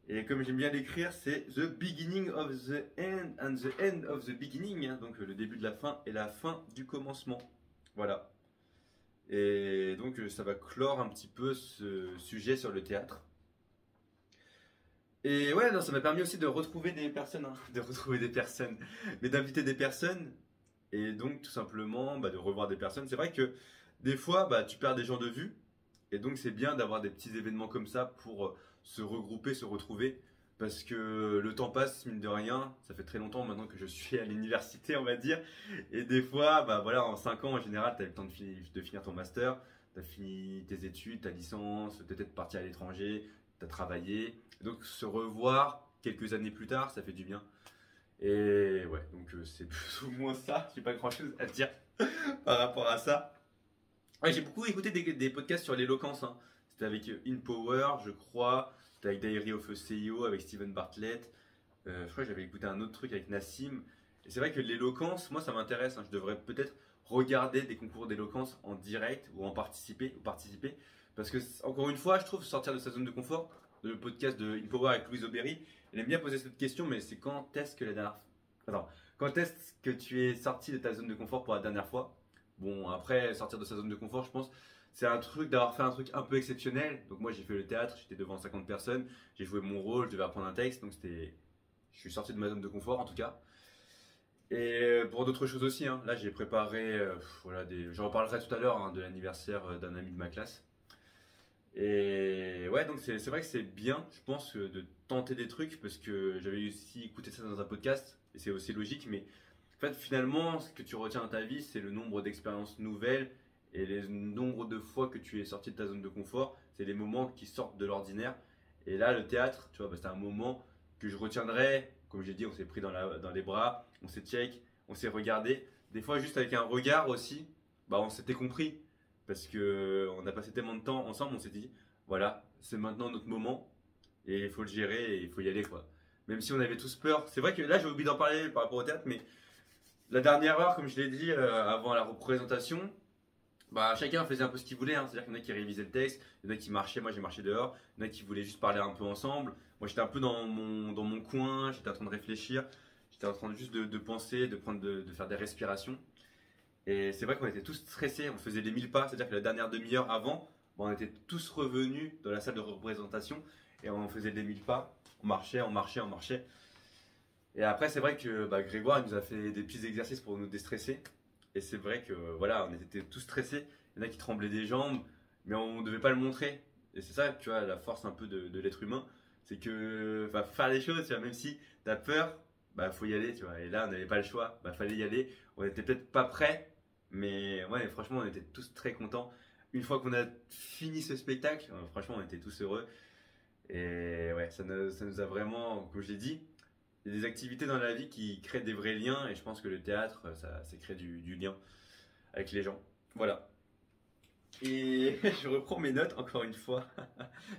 Et comme j'aime bien l'écrire, c'est the beginning of the end and the end of the beginning. Donc le début de la fin et la fin du commencement. Voilà. Et donc ça va clore un petit peu ce sujet sur le théâtre. Et ouais, non, ça m'a permis aussi de retrouver des personnes, de retrouver des personnes, mais d'inviter des personnes et donc tout simplement de revoir des personnes. C'est vrai que des fois, tu perds des gens de vue et donc c'est bien d'avoir des petits événements comme ça pour se regrouper, se retrouver. Parce que le temps passe, mine de rien, ça fait très longtemps maintenant que je suis à l'université, on va dire. Et des fois, voilà, en 5 ans, en général, tu as le temps de finir ton master, tu as fini tes études, ta licence, peut-être partir à l'étranger, tu as travaillé. Donc se revoir quelques années plus tard, ça fait du bien. Et ouais, donc c'est plus ou moins ça. J'ai pas grand-chose à dire par rapport à ça. Ouais, j'ai beaucoup écouté des podcasts sur l'éloquence. C'était avec InPower, je crois. C'était avec Diary of a CEO, avec Steven Bartlett. Je crois que j'avais écouté un autre truc avec Nassim. Et c'est vrai que l'éloquence, moi ça m'intéresse. Je devrais peut-être regarder des concours d'éloquence en direct ou participer. Parce que, encore une fois, je trouve sortir de sa zone de confort. Le podcast de InPower avec Louise Aubéry, elle aime bien poser cette question, mais c'est quand est-ce que quand est-ce que tu es sorti de ta zone de confort pour la dernière fois? Bon, après, sortir de sa zone de confort, je pense, c'est un truc d'avoir fait un truc un peu exceptionnel. Donc moi, j'ai fait le théâtre, j'étais devant 50 personnes, j'ai joué mon rôle, je devais apprendre un texte, donc je suis sorti de ma zone de confort en tout cas. Et pour d'autres choses aussi, là j'ai préparé, j'en reparlerai tout à l'heure de l'anniversaire d'un ami de ma classe. Et ouais, donc c'est vrai que c'est bien, je pense, de tenter des trucs parce que j'avais aussi écouté ça dans un podcast et c'est aussi logique, mais en fait, finalement, ce que tu retiens dans ta vie, c'est le nombre d'expériences nouvelles et le nombre de fois que tu es sorti de ta zone de confort. C'est les moments qui sortent de l'ordinaire. Et là, le théâtre, tu vois, c'est un moment que je retiendrai. Comme j'ai dit, on s'est pris dans les bras, on s'est check, on s'est regardé. Des fois, juste avec un regard aussi, bah, on s'était compris. Parce qu'on a passé tellement de temps ensemble, on s'est dit, voilà, c'est maintenant notre moment. Et il faut le gérer et il faut y aller, quoi. Même si on avait tous peur. C'est vrai que là, j'ai oublié d'en parler par rapport au théâtre, mais la dernière heure, comme je l'ai dit, avant la représentation, bah, chacun faisait un peu ce qu'il voulait, hein. C'est-à-dire qu'il y en a qui révisaient le texte, il y en a qui marchaient, moi j'ai marché dehors, il y en a qui voulaient juste parler un peu ensemble. Moi j'étais un peu dans mon coin, j'étais en train de réfléchir, j'étais en train juste de penser, de faire des respirations. Et c'est vrai qu'on était tous stressés, on faisait les 1000 pas, c'est-à-dire que la dernière demi-heure avant, bah, on était tous revenus dans la salle de représentation et on faisait les 1000 pas, on marchait, on marchait, on marchait. Et après c'est vrai que bah, Grégoire il nous a fait des petits exercices pour nous déstresser. Et c'est vrai que voilà, on était tous stressés. Il y en a qui tremblaient des jambes, mais on ne devait pas le montrer. Et c'est ça, tu vois, la force un peu de l'être humain. C'est que, enfin, faire les choses, tu vois, même si tu as peur, bah, faut y aller, tu vois. Et là, on n'avait pas le choix, bah, fallait y aller. On était peut-être pas prêts, mais ouais, franchement, on était tous très contents. Une fois qu'on a fini ce spectacle, franchement, on était tous heureux. Et ouais, ça nous a vraiment, comme je l'ai dit, il y a des activités dans la vie qui créent des vrais liens et je pense que le théâtre, ça crée du lien avec les gens. Voilà. Et je reprends mes notes encore une fois.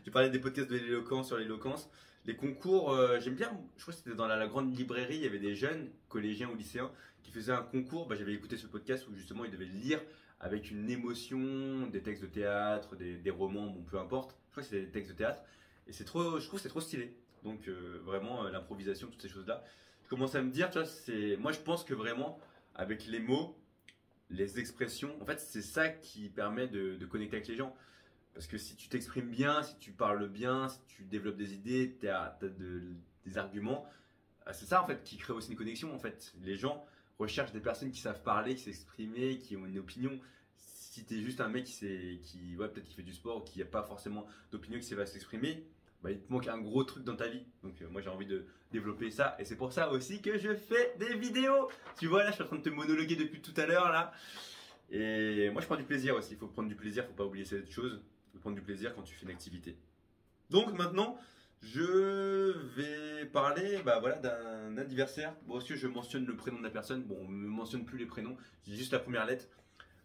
J'ai parlé des podcasts de l'éloquence sur l'éloquence. Les concours, j'aime bien. Je crois que c'était dans la grande librairie, il y avait des jeunes, collégiens ou lycéens, qui faisaient un concours. Bah, j'avais écouté ce podcast où justement ils devaient lire avec une émotion des textes de théâtre, des romans, bon peu importe. Je crois que c'était des textes de théâtre. Et c'est trop, je trouve que c'est trop stylé. Donc vraiment l'improvisation, toutes ces choses-là. Je commence à me dire, tu vois, moi je pense que vraiment avec les mots, les expressions, en fait c'est ça qui permet de connecter avec les gens. Parce que si tu t'exprimes bien, si tu parles bien, si tu développes des idées, des arguments, c'est ça en fait qui crée aussi une connexion en fait. Les gens recherchent des personnes qui savent parler, qui savent s'exprimer, qui ont une opinion. Si tu es juste un mec ouais, peut-être qui fait du sport ou qui n'a pas forcément d'opinion, qui sait pas s'exprimer, bah, il te manque un gros truc dans ta vie. Donc moi j'ai envie de développer ça et c'est pour ça aussi que je fais des vidéos. Tu vois là je suis en train de te monologuer depuis tout à l'heure là. Et moi je prends du plaisir aussi, il faut prendre du plaisir, faut pas oublier cette chose. Il faut prendre du plaisir quand tu fais une activité. Donc maintenant je vais parler bah, voilà, d'un anniversaire. Bon aussi je mentionne le prénom de la personne, bon on ne mentionne plus les prénoms, je dis juste la première lettre.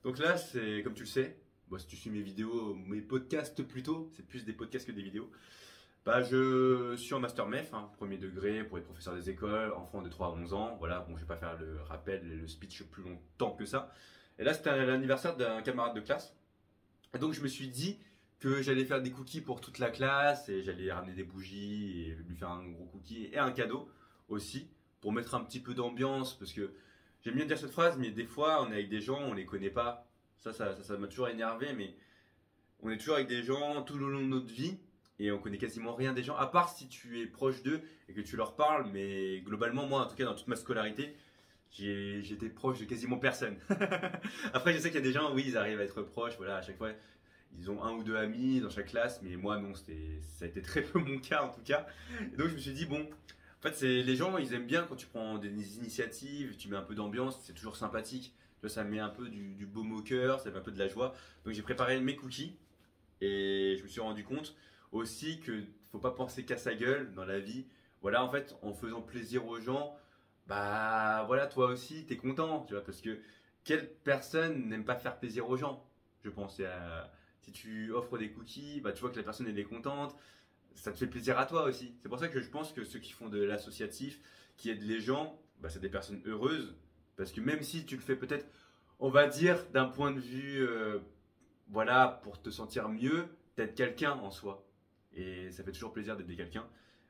Donc là c'est comme tu le sais, bon, si tu suis mes vidéos, mes podcasts plutôt, c'est plus des podcasts que des vidéos. Bah, je suis en master MEF, hein, premier degré pour être professeur des écoles, enfant de 3 à 11 ans. Voilà, bon, je vais pas faire le rappel et le speech plus longtemps que ça. Et là, c'était l'anniversaire d'un camarade de classe. Et donc, je me suis dit que j'allais faire des cookies pour toute la classe et j'allais ramener des bougies et lui faire un gros cookie et un cadeau aussi pour mettre un petit peu d'ambiance parce que j'aime bien dire cette phrase, mais des fois, on est avec des gens, on les connaît pas. Ça m'a toujours énervé, mais on est toujours avec des gens tout le long de notre vie et on connaît quasiment rien des gens, à part si tu es proche d'eux et que tu leur parles. Mais globalement, moi, en tout cas, dans toute ma scolarité, j'étais proche de quasiment personne. Après, je sais qu'il y a des gens, oui, ils arrivent à être proches, voilà, à chaque fois, ils ont un ou deux amis dans chaque classe, mais moi, non, ça a été très peu mon cas en tout cas. Et donc, je me suis dit, bon, en fait, les gens, ils aiment bien quand tu prends des initiatives, tu mets un peu d'ambiance, c'est toujours sympathique. Tu vois, ça met un peu du baume au cœur, ça met un peu de la joie. Donc, j'ai préparé mes cookies et je me suis rendu compte aussi qu'il ne faut pas penser qu'à sa gueule dans la vie. Voilà, en fait, en faisant plaisir aux gens, bah voilà, toi aussi, tu es content, tu vois, parce que quelle personne n'aime pas faire plaisir aux gens, je pense. Si tu offres des cookies, bah tu vois que la personne elle est contente, ça te fait plaisir à toi aussi. C'est pour ça que je pense que ceux qui font de l'associatif, qui aident les gens, bah, c'est des personnes heureuses, parce que même si tu le fais peut-être, on va dire, d'un point de vue, voilà, pour te sentir mieux, t'aides quelqu'un en soi. Et ça fait toujours plaisir d'aider quelqu'un.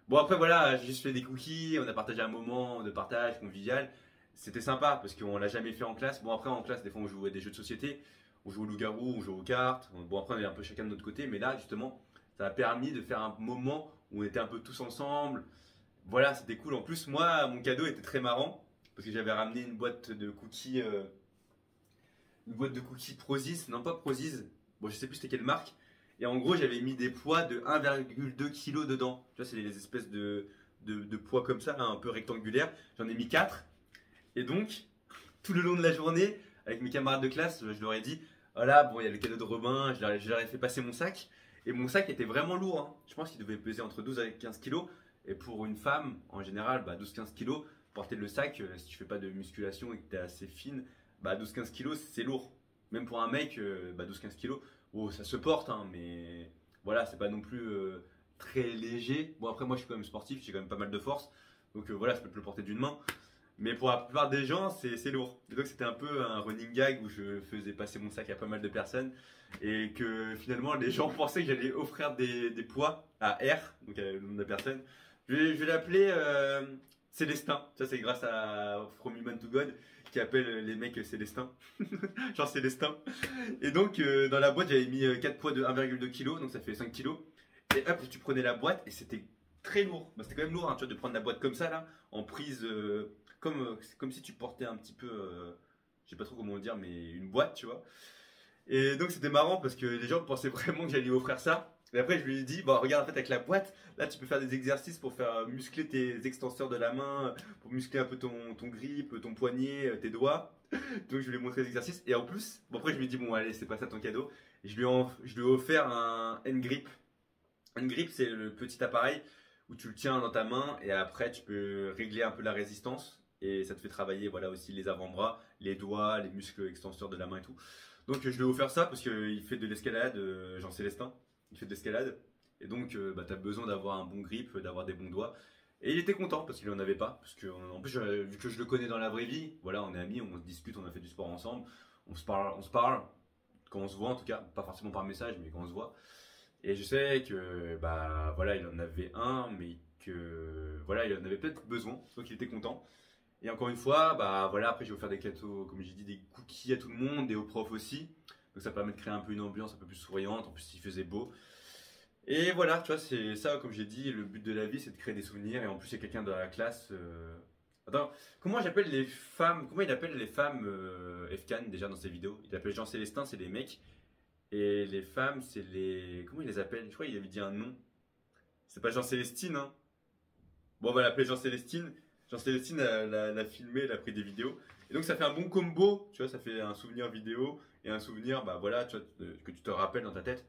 Bon après voilà, j'ai juste fait des cookies, on a partagé un moment de partage convivial. C'était sympa parce qu'on l'a jamais fait en classe. Bon après en classe des fois on joue à des jeux de société, on joue au loup-garou, on joue aux cartes. Bon après on est un peu chacun de notre côté, mais là justement ça a permis de faire un moment où on était un peu tous ensemble. Voilà, c'était cool. En plus moi mon cadeau était très marrant parce que j'avais ramené une boîte de cookies Prozis, non pas Prozis, bon je sais plus c'était quelle marque. Et en gros, j'avais mis des poids de 1,2 kg dedans. Tu vois, c'est des espèces de poids comme ça, hein, un peu rectangulaires. J'en ai mis 4. Et donc, tout le long de la journée, avec mes camarades de classe, je leur ai dit, voilà, bon, il y a le cadeau de Robin, je leur ai fait passer mon sac. Et mon sac était vraiment lourd, hein. Je pense qu'il devait peser entre 12 et 15 kilos. Et pour une femme, en général, bah, 12-15 kilos, porter le sac, si tu fais pas de musculation et que tu es assez fine, bah, 12-15 kilos, c'est lourd. Même pour un mec, bah, 12-15 kilos, oh, ça se porte, hein, mais voilà, c'est pas non plus très léger. Bon, après, moi, je suis quand même sportif, j'ai quand même pas mal de force. Donc voilà, je peux te le porter d'une main. Mais pour la plupart des gens, c'est lourd. Et donc c'était un peu un running gag où je faisais passer mon sac à pas mal de personnes et que finalement les gens pensaient que j'allais offrir des poids à R, donc le nom de la personne. Je vais l'appeler Célestin. Ça c'est grâce à From Human to God qui appelle les mecs Célestin. Genre Célestin. Et donc dans la boîte j'avais mis 4 poids de 1,2 kg, donc ça fait 5 kg. Et hop, tu prenais la boîte et c'était très lourd. Bah, c'était quand même lourd hein, tu vois, de prendre la boîte comme ça là, en prise. Comme si tu portais un petit peu, je sais pas trop comment dire, mais une boîte, tu vois. Et donc c'était marrant parce que les gens pensaient vraiment que j'allais offrir ça. Et après je lui ai dit, bon regarde en fait avec la boîte, là tu peux faire des exercices pour faire muscler tes extenseurs de la main, pour muscler un peu ton grip, ton poignet, tes doigts. Donc je lui ai montré les exercices. Et en plus, bon après je lui ai dit, bon allez c'est pas ça ton cadeau. Et je lui ai offert un N-grip. N-grip c'est le petit appareil où tu le tiens dans ta main et après tu peux régler un peu la résistance. Et ça te fait travailler voilà aussi les avant-bras, les doigts, les muscles extenseurs de la main et tout. Donc je lui ai offert ça parce qu'il fait de l'escalade, Jean-Célestin, il fait de l'escalade. Et donc bah, tu as besoin d'avoir un bon grip, d'avoir des bons doigts. Et il était content parce qu'il en avait pas. Parce que en plus vu que je le connais dans la vraie vie, voilà on est amis, on se discute, on a fait du sport ensemble, on se parle quand on se voit en tout cas, pas forcément par message mais quand on se voit. Et je sais que bah voilà il en avait un mais que voilà il en avait peut-être besoin, donc il était content. Et encore une fois, bah voilà, après j'ai offert des cadeaux, comme j'ai dit, des cookies à tout le monde et aux profs aussi. Donc ça permet de créer un peu une ambiance un peu plus souriante, en plus il faisait beau. Et voilà, tu vois, c'est ça, comme j'ai dit, le but de la vie c'est de créer des souvenirs. Et en plus il y a quelqu'un dans la classe. Attends, comment j'appelle les femmes, comment il appelle les femmes FCAN déjà dans ses vidéos? Il appelle Jean Célestin, c'est les mecs. Et les femmes, c'est les. Comment il les appelle? Je crois qu'il avait dit un nom. C'est pas Jean Célestine, hein? Bon, on va l'appeler Jean Célestine. Jean-Célestine l'a filmé, elle a pris des vidéos. Et donc ça fait un bon combo, tu vois, ça fait un souvenir vidéo et un souvenir, bah voilà, tu vois, que tu te rappelles dans ta tête.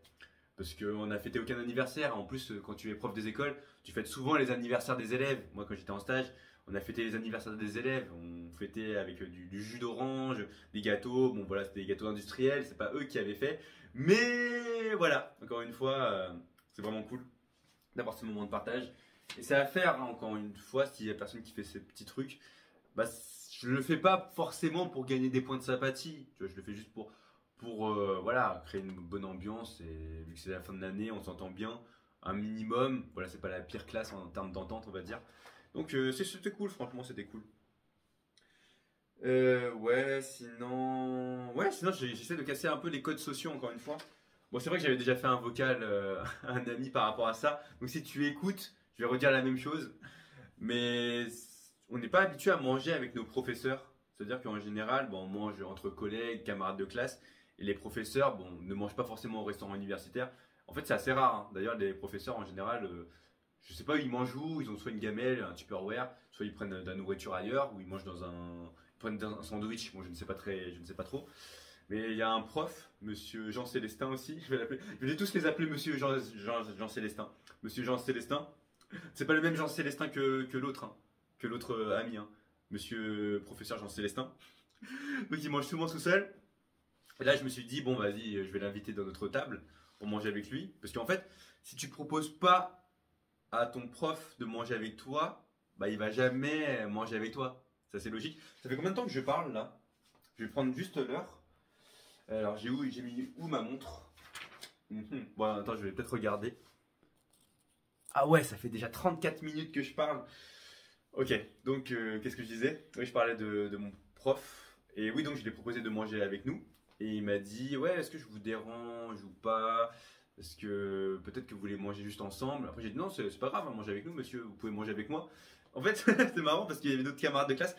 Parce qu'on n'a fêté aucun anniversaire. En plus, quand tu es prof des écoles, tu fêtes souvent les anniversaires des élèves. Moi, quand j'étais en stage, on a fêté les anniversaires des élèves. On fêtait avec du jus d'orange, des gâteaux. Bon, voilà, c'était des gâteaux industriels, c'est pas eux qui avaient fait. Mais voilà, encore une fois, c'est vraiment cool d'avoir ce moment de partage. Et c'est à faire, hein, encore une fois, s'il y a personne qui fait ces petits trucs, bah, je le fais pas forcément pour gagner des points de sympathie. Tu vois, je le fais juste pour voilà, créer une bonne ambiance. Et vu que c'est la fin de l'année, on s'entend bien, un minimum. Voilà, c'est pas la pire classe en termes d'entente, on va dire. Donc c'était cool, franchement, c'était cool. Ouais, sinon j'essaie de casser un peu les codes sociaux encore une fois. Bon, c'est vrai que j'avais déjà fait un vocal à un ami par rapport à ça. Donc si tu écoutes, je vais redire la même chose. Mais on n'est pas habitué à manger avec nos professeurs. C'est-à-dire qu'en général, bon, on mange entre collègues, camarades de classe. Et les professeurs, bon, ne mangent pas forcément au restaurant universitaire. En fait, c'est assez rare, hein. D'ailleurs, les professeurs, en général, je sais pas, ils mangent où. Ils ont soit une gamelle, un Tupperware, soit ils prennent de la nourriture ailleurs, ou ils mangent ils prennent un sandwich. Bon, je ne sais pas trop. Mais il y a un prof, monsieur Jean Célestin aussi. Je vais tous les appeler monsieur Jean Célestin. Monsieur Jean Célestin. C'est pas le même Jean Célestin que l'autre, hein, que l'autre ami, hein. Monsieur professeur Jean Célestin. Donc il mange souvent tout seul. Et là je me suis dit bon vas-y, je vais l'inviter dans notre table pour manger avec lui. Parce qu'en fait, si tu proposes pas à ton prof de manger avec toi, bah il va jamais manger avec toi. Ça c'est logique. Ça fait combien de temps que je parle là? Je vais prendre juste l'heure. Alors j'ai mis où ma montre? Bon attends, je vais peut-être regarder. Ah ouais, ça fait déjà 34 minutes que je parle. Ok, donc qu'est-ce que je disais? Oui, je parlais de mon prof. Et oui, donc je lui ai proposé de manger avec nous. Et il m'a dit, ouais, est-ce que je vous dérange ou pas? Est-ce que peut-être que vous voulez manger juste ensemble? Après j'ai dit, non, c'est pas grave, hein, mangez avec nous, monsieur, vous pouvez manger avec moi. En fait, c'est marrant parce qu'il y avait d'autres camarades de classe.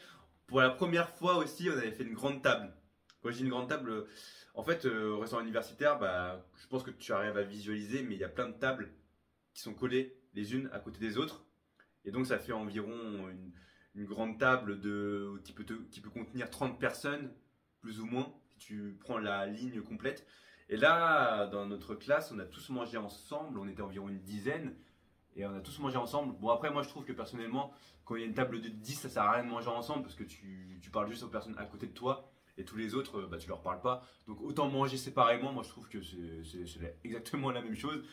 Pour la première fois aussi, on avait fait une grande table. Quand je dis une grande table, en fait, au restaurant universitaire, bah, je pense que tu arrives à visualiser, mais il y a plein de tables qui sont collées les unes à côté des autres. Et donc ça fait environ une grande table qui peut contenir 30 personnes, plus ou moins, si tu prends la ligne complète. Et là, dans notre classe, on a tous mangé ensemble, on était environ une dizaine. et on a tous mangé ensemble. Bon, après, moi je trouve que personnellement, quand il y a une table de 10, ça sert à rien de manger ensemble parce que tu parles juste aux personnes à côté de toi et tous les autres, bah, tu leur parles pas. Donc autant manger séparément, moi je trouve que c'est exactement la même chose.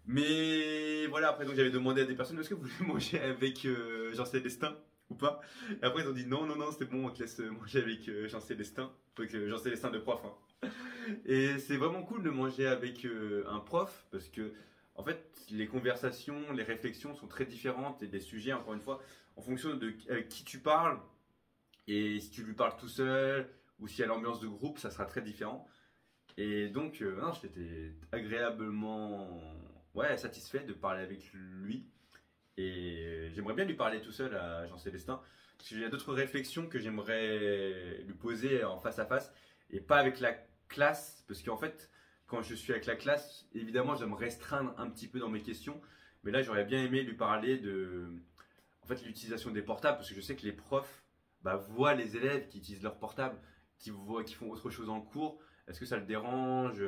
Mais voilà, après donc j'avais demandé à des personnes est-ce que vous voulez manger avec Jean-Célestin ou pas? Et après ils ont dit non, non, non, c'est bon, on te laisse manger avec Jean-Célestin. Donc Jean-Célestin de prof, hein. Et c'est vraiment cool de manger avec un prof parce que en fait les conversations, les réflexions sont très différentes et des sujets, encore une fois, en fonction de avec qui tu parles et si tu lui parles tout seul ou si y a l'ambiance de groupe, ça sera très différent. Et donc, non, j'étais agréablement ouais, satisfait de parler avec lui. Et j'aimerais bien lui parler tout seul à Jean-Célestin. Parce qu'il y a d'autres réflexions que j'aimerais lui poser en face à face. Et pas avec la classe. Parce qu'en fait, quand je suis avec la classe, évidemment, je dois me restreindre un petit peu dans mes questions. Mais là, j'aurais bien aimé lui parler de en fait, l'utilisation des portables. Parce que je sais que les profs bah, voient les élèves qui utilisent leurs portables, qui font autre chose en cours. Est-ce que ça le dérange?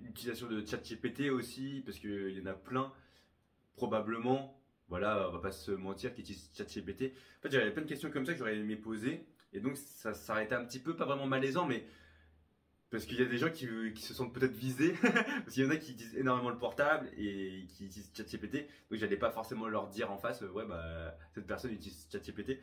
L'utilisation de ChatGPT aussi, parce qu'il y en a plein, probablement, voilà, on va pas se mentir, qui utilisent ChatGPT. En fait, j'avais plein de questions comme ça que j'aurais aimé poser, et donc ça s'arrêtait un petit peu, pas vraiment malaisant, mais parce qu'il y a des gens qui se sentent peut-être visés, parce qu'il y en a qui utilisent énormément le portable et qui utilisent ChatGPT, donc j'allais pas forcément leur dire en face, ouais, bah, cette personne utilise ChatGPT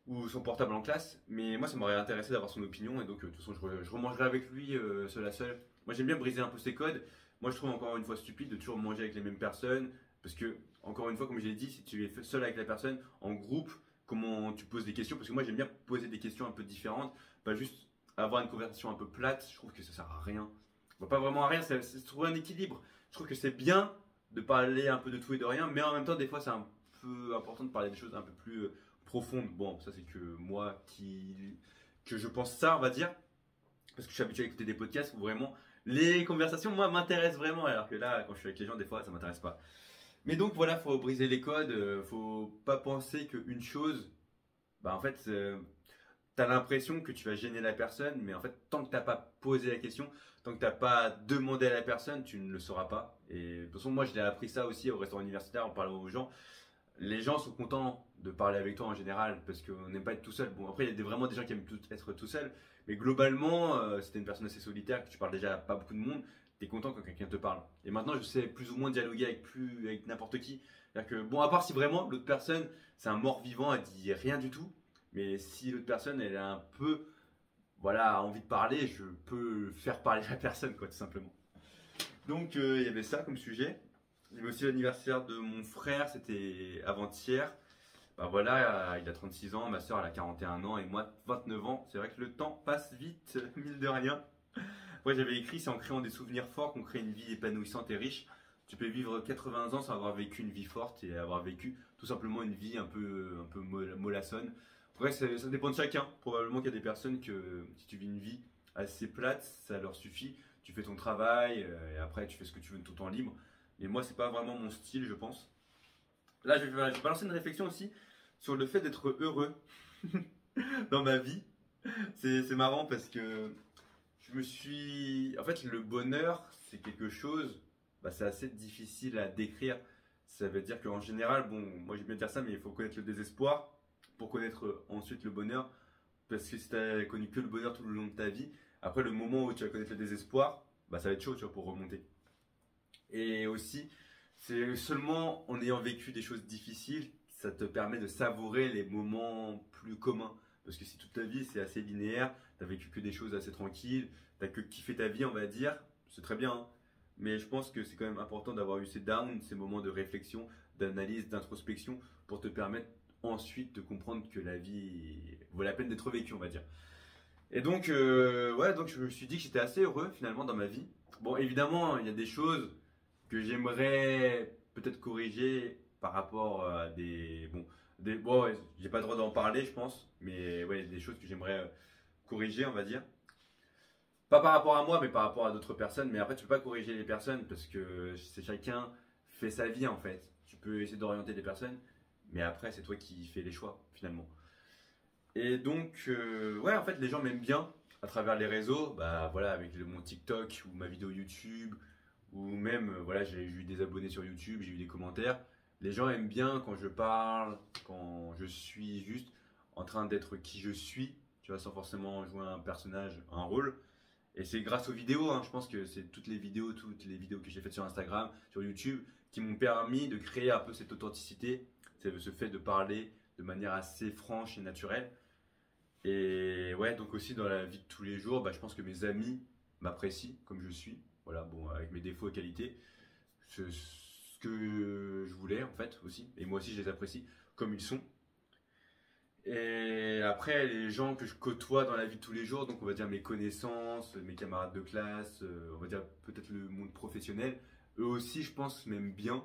ou son portable en classe, mais moi ça m'aurait intéressé d'avoir son opinion et donc de toute façon je remangerai avec lui seul à seul. Moi j'aime bien briser un peu ses codes. Moi je trouve encore une fois stupide de toujours manger avec les mêmes personnes parce que encore une fois comme je l'ai dit, si tu es seul avec la personne en groupe, comment tu poses des questions, parce que moi j'aime bien poser des questions un peu différentes, pas juste avoir une conversation un peu plate, je trouve que ça sert à rien. Bon, pas vraiment à rien, c'est trouver un équilibre. Je trouve que c'est bien de parler un peu de tout et de rien, mais en même temps des fois c'est un peu important de parler des choses un peu plus profonde. Bon, ça c'est que moi que je pense ça, on va dire, parce que je suis habitué à écouter des podcasts où vraiment les conversations, moi, m'intéressent vraiment, alors que là, quand je suis avec les gens, des fois, ça m'intéresse pas. Mais donc voilà, faut briser les codes, faut pas penser qu'une chose, bah en fait, t'as l'impression que tu vas gêner la personne, mais en fait, tant que t'as pas posé la question, tant que t'as pas demandé à la personne, tu ne le sauras pas. Et de toute façon, moi, je l'ai appris ça aussi au restaurant universitaire en parlant aux gens. Les gens sont contents de parler avec toi en général parce qu'on n'aime pas être tout seul. Bon, après, il y a vraiment des gens qui aiment être tout seul, mais globalement, si t'es une personne assez solitaire, que tu parles déjà à pas beaucoup de monde, t'es content quand quelqu'un te parle. Et maintenant, je sais plus ou moins dialoguer avec n'importe qui. C'est-à-dire que, bon, à part si vraiment l'autre personne, c'est un mort-vivant, elle dit rien du tout, mais si l'autre personne, elle a un peu, voilà, envie de parler, je peux faire parler la personne, quoi, tout simplement. Donc, il y avait ça comme sujet. Il y avait aussi l'anniversaire de mon frère, c'était avant-hier. Bah voilà, il a 36 ans, ma soeur elle a 41 ans et moi 29 ans. C'est vrai que le temps passe vite, mine de rien. Moi j'avais écrit, c'est en créant des souvenirs forts qu'on crée une vie épanouissante et riche. Tu peux vivre 80 ans sans avoir vécu une vie forte et avoir vécu tout simplement une vie un peu mollassonne. Après, ça dépend de chacun. Probablement qu'il y a des personnes que si tu vis une vie assez plate, ça leur suffit. Tu fais ton travail et après tu fais ce que tu veux de ton temps libre. Et moi, c'est pas vraiment mon style, je pense. Là, je vais balancer une réflexion aussi sur le fait d'être heureux dans ma vie. C'est marrant parce que je me suis. En fait, le bonheur, c'est quelque chose, bah, c'est assez difficile à décrire. Ça veut dire qu'en général, bon, moi j'aime bien dire ça, mais il faut connaître le désespoir pour connaître ensuite le bonheur. Parce que si tu n'as connu que le bonheur tout le long de ta vie, après le moment où tu vas connaître le désespoir, bah, ça va être chaud, tu vois, pour remonter. Et aussi, c'est seulement en ayant vécu des choses difficiles, ça te permet de savourer les moments plus communs. Parce que si toute ta vie c'est assez linéaire, t'as vécu que des choses assez tranquilles, t'as que kiffé ta vie, on va dire, c'est très bien, hein. Mais je pense que c'est quand même important d'avoir eu ces downs, ces moments de réflexion, d'analyse, d'introspection, pour te permettre ensuite de comprendre que la vie vaut la peine d'être vécue, on va dire. Et donc, ouais, donc je me suis dit que j'étais assez heureux finalement dans ma vie. Bon, évidemment, il y a des choses que j'aimerais peut-être corriger par rapport à bon, ouais, j'ai pas le droit d'en parler, je pense, mais ouais, des choses que j'aimerais corriger, on va dire. Pas par rapport à moi, mais par rapport à d'autres personnes. Mais après, tu peux pas corriger les personnes parce que c'est chacun fait sa vie en fait. Tu peux essayer d'orienter des personnes, mais après, c'est toi qui fais les choix finalement. Et donc, ouais, en fait, les gens m'aiment bien à travers les réseaux. Bah voilà, avec mon TikTok ou ma vidéo YouTube ou même, voilà, j'ai eu des abonnés sur YouTube, j'ai eu des commentaires. Les gens aiment bien quand je parle, quand je suis juste en train d'être qui je suis, tu vois, sans forcément jouer un personnage, un rôle. Et c'est grâce aux vidéos, hein, je pense que c'est toutes les vidéos que j'ai faites sur Instagram, sur YouTube, qui m'ont permis de créer un peu cette authenticité, ce fait de parler de manière assez franche et naturelle. Et ouais, donc aussi dans la vie de tous les jours, bah, je pense que mes amis m'apprécient comme je suis, voilà, bon, avec mes défauts et qualités, ce que je voulais en fait aussi, et moi aussi je les apprécie comme ils sont. Et après, les gens que je côtoie dans la vie de tous les jours, donc on va dire mes connaissances, mes camarades de classe, on va dire peut-être le monde professionnel, eux aussi je pense m'aiment bien.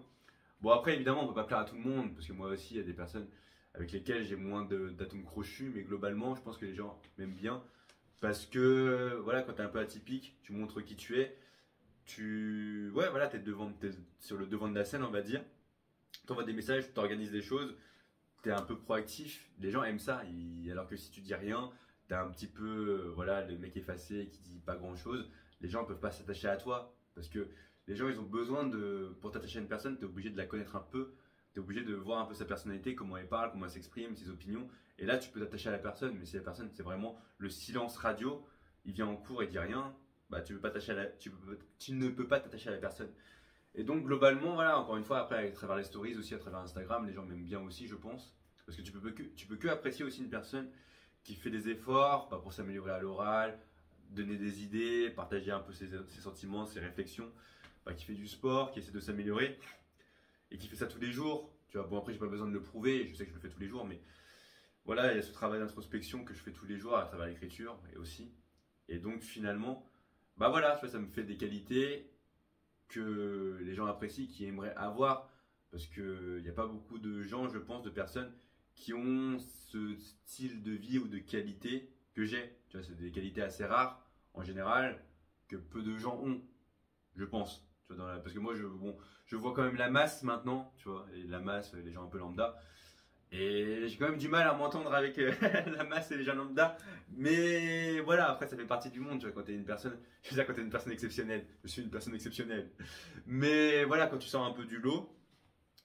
Bon après évidemment on peut pas plaire à tout le monde, parce que moi aussi il y a des personnes avec lesquelles j'ai moins d'atomes crochus, mais globalement je pense que les gens m'aiment bien. Parce que voilà, quand tu es un peu atypique, tu montres qui tu es, ouais voilà, t'es sur le devant de la scène on va dire, tu envoies des messages, tu organises des choses, t'es un peu proactif, les gens aiment ça. Alors que si tu dis rien, t'es un petit peu voilà, le mec effacé qui dit pas grand chose, les gens peuvent pas s'attacher à toi parce que les gens ils ont besoin pour t'attacher à une personne, t'es obligé de la connaître un peu, t'es obligé de voir un peu sa personnalité, comment elle parle, comment elle s'exprime, ses opinions. Et là tu peux t'attacher à la personne, mais si la personne c'est vraiment le silence radio, il vient en cours et dit rien, bah tu ne peux pas t'attacher à la personne. Et donc globalement, voilà, encore une fois, après à travers les stories aussi, à travers Instagram, les gens m'aiment bien aussi, je pense. Parce que tu peux que apprécier aussi une personne qui fait des efforts bah, pour s'améliorer à l'oral, donner des idées, partager un peu ses sentiments, ses réflexions, bah, qui fait du sport, qui essaie de s'améliorer et qui fait ça tous les jours. Tu vois, bon après j'ai pas besoin de le prouver, je sais que je le fais tous les jours, mais voilà, il y a ce travail d'introspection que je fais tous les jours à travers l'écriture et aussi. Et donc finalement, bah voilà, tu vois, ça me fait des qualités que les gens apprécient, qui aimeraient avoir. Parce qu'il n'y a pas beaucoup de gens, je pense, de personnes qui ont ce style de vie ou de qualité que j'ai. Tu vois, c'est des qualités assez rares, en général, que peu de gens ont, je pense. Tu vois, parce que moi, je vois quand même la masse maintenant, tu vois, et la masse, les gens un peu lambda. Et j'ai quand même du mal à m'entendre avec la masse et les gens lambda. Mais voilà, après ça fait partie du monde, tu vois, quand t'es une personne, je veux dire quand t'es une personne exceptionnelle, je suis une personne exceptionnelle. Mais voilà, quand tu sors un peu du lot,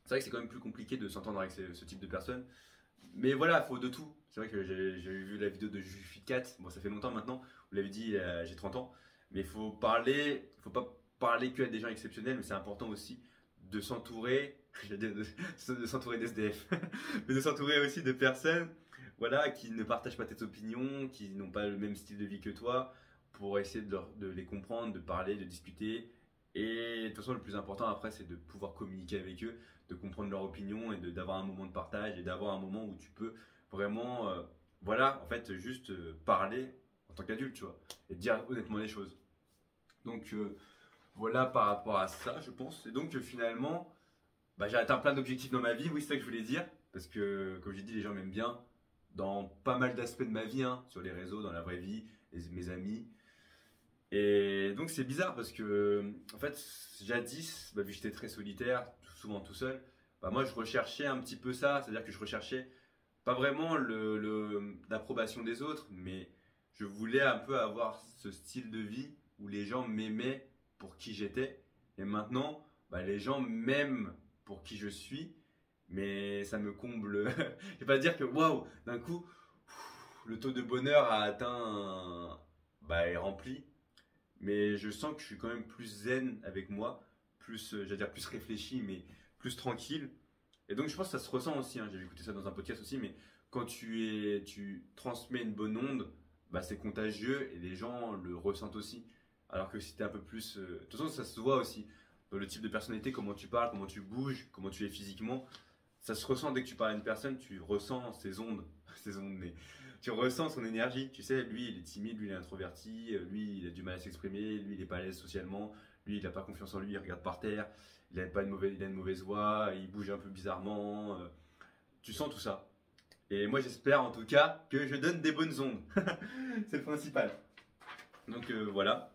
c'est vrai que c'est quand même plus compliqué de s'entendre avec ce type de personnes. Mais voilà, il faut de tout. C'est vrai que j'ai vu la vidéo de Juficat, bon ça fait longtemps maintenant, vous l'avez dit, j'ai 30 ans. Mais faut pas parler que à des gens exceptionnels, mais c'est important aussi de s'entourer, de s'entourer d'SDF, mais de s'entourer aussi de personnes voilà, qui ne partagent pas tes opinions, qui n'ont pas le même style de vie que toi, pour essayer de les comprendre, de parler, de discuter. Et de toute façon, le plus important après, c'est de pouvoir communiquer avec eux, de comprendre leur opinion et d'avoir un moment de partage et d'avoir un moment où tu peux vraiment, voilà, en fait, juste parler en tant qu'adulte, tu vois, et dire honnêtement les choses. Donc, voilà par rapport à ça, je pense. Et donc, finalement, bah, j'ai atteint plein d'objectifs dans ma vie, oui, c'est ça que je voulais dire. Parce que, comme j'ai dit, les gens m'aiment bien dans pas mal d'aspects de ma vie, hein, sur les réseaux, dans la vraie vie, mes amis. Et donc, c'est bizarre parce que, en fait, jadis, bah, vu que j'étais très solitaire, souvent tout seul, bah, moi, je recherchais un petit peu ça. C'est-à-dire que je recherchais pas vraiment l'approbation des autres, mais je voulais un peu avoir ce style de vie où les gens m'aimaient pour qui j'étais. Et maintenant, bah, les gens m'aiment pour qui je suis, mais ça me comble. Je vais pas dire que waouh, d'un coup, le taux de bonheur a atteint, bah, est rempli, mais je sens que je suis quand même plus zen avec moi, plus, j'allais dire plus réfléchi, mais plus tranquille. Et donc je pense que ça se ressent aussi, hein. J'avais écouté ça dans un podcast aussi, mais quand tu transmets une bonne onde, bah, c'est contagieux et les gens le ressentent aussi. Alors que si tu es un peu plus... de toute façon, ça se voit aussi dans le type de personnalité, comment tu parles, comment tu bouges, comment tu es physiquement. Ça se ressent dès que tu parles à une personne, tu ressens ses ondes, ses ondes, mais tu ressens son énergie. Tu sais, lui, il est timide, lui, il est introverti, lui, il a du mal à s'exprimer, lui, il est pas à l'aise socialement, lui, il n'a pas confiance en lui, il regarde par terre, il a une mauvaise voix, il bouge un peu bizarrement. Tu sens tout ça. Et moi, j'espère en tout cas que je donne des bonnes ondes. C'est le principal. Donc voilà.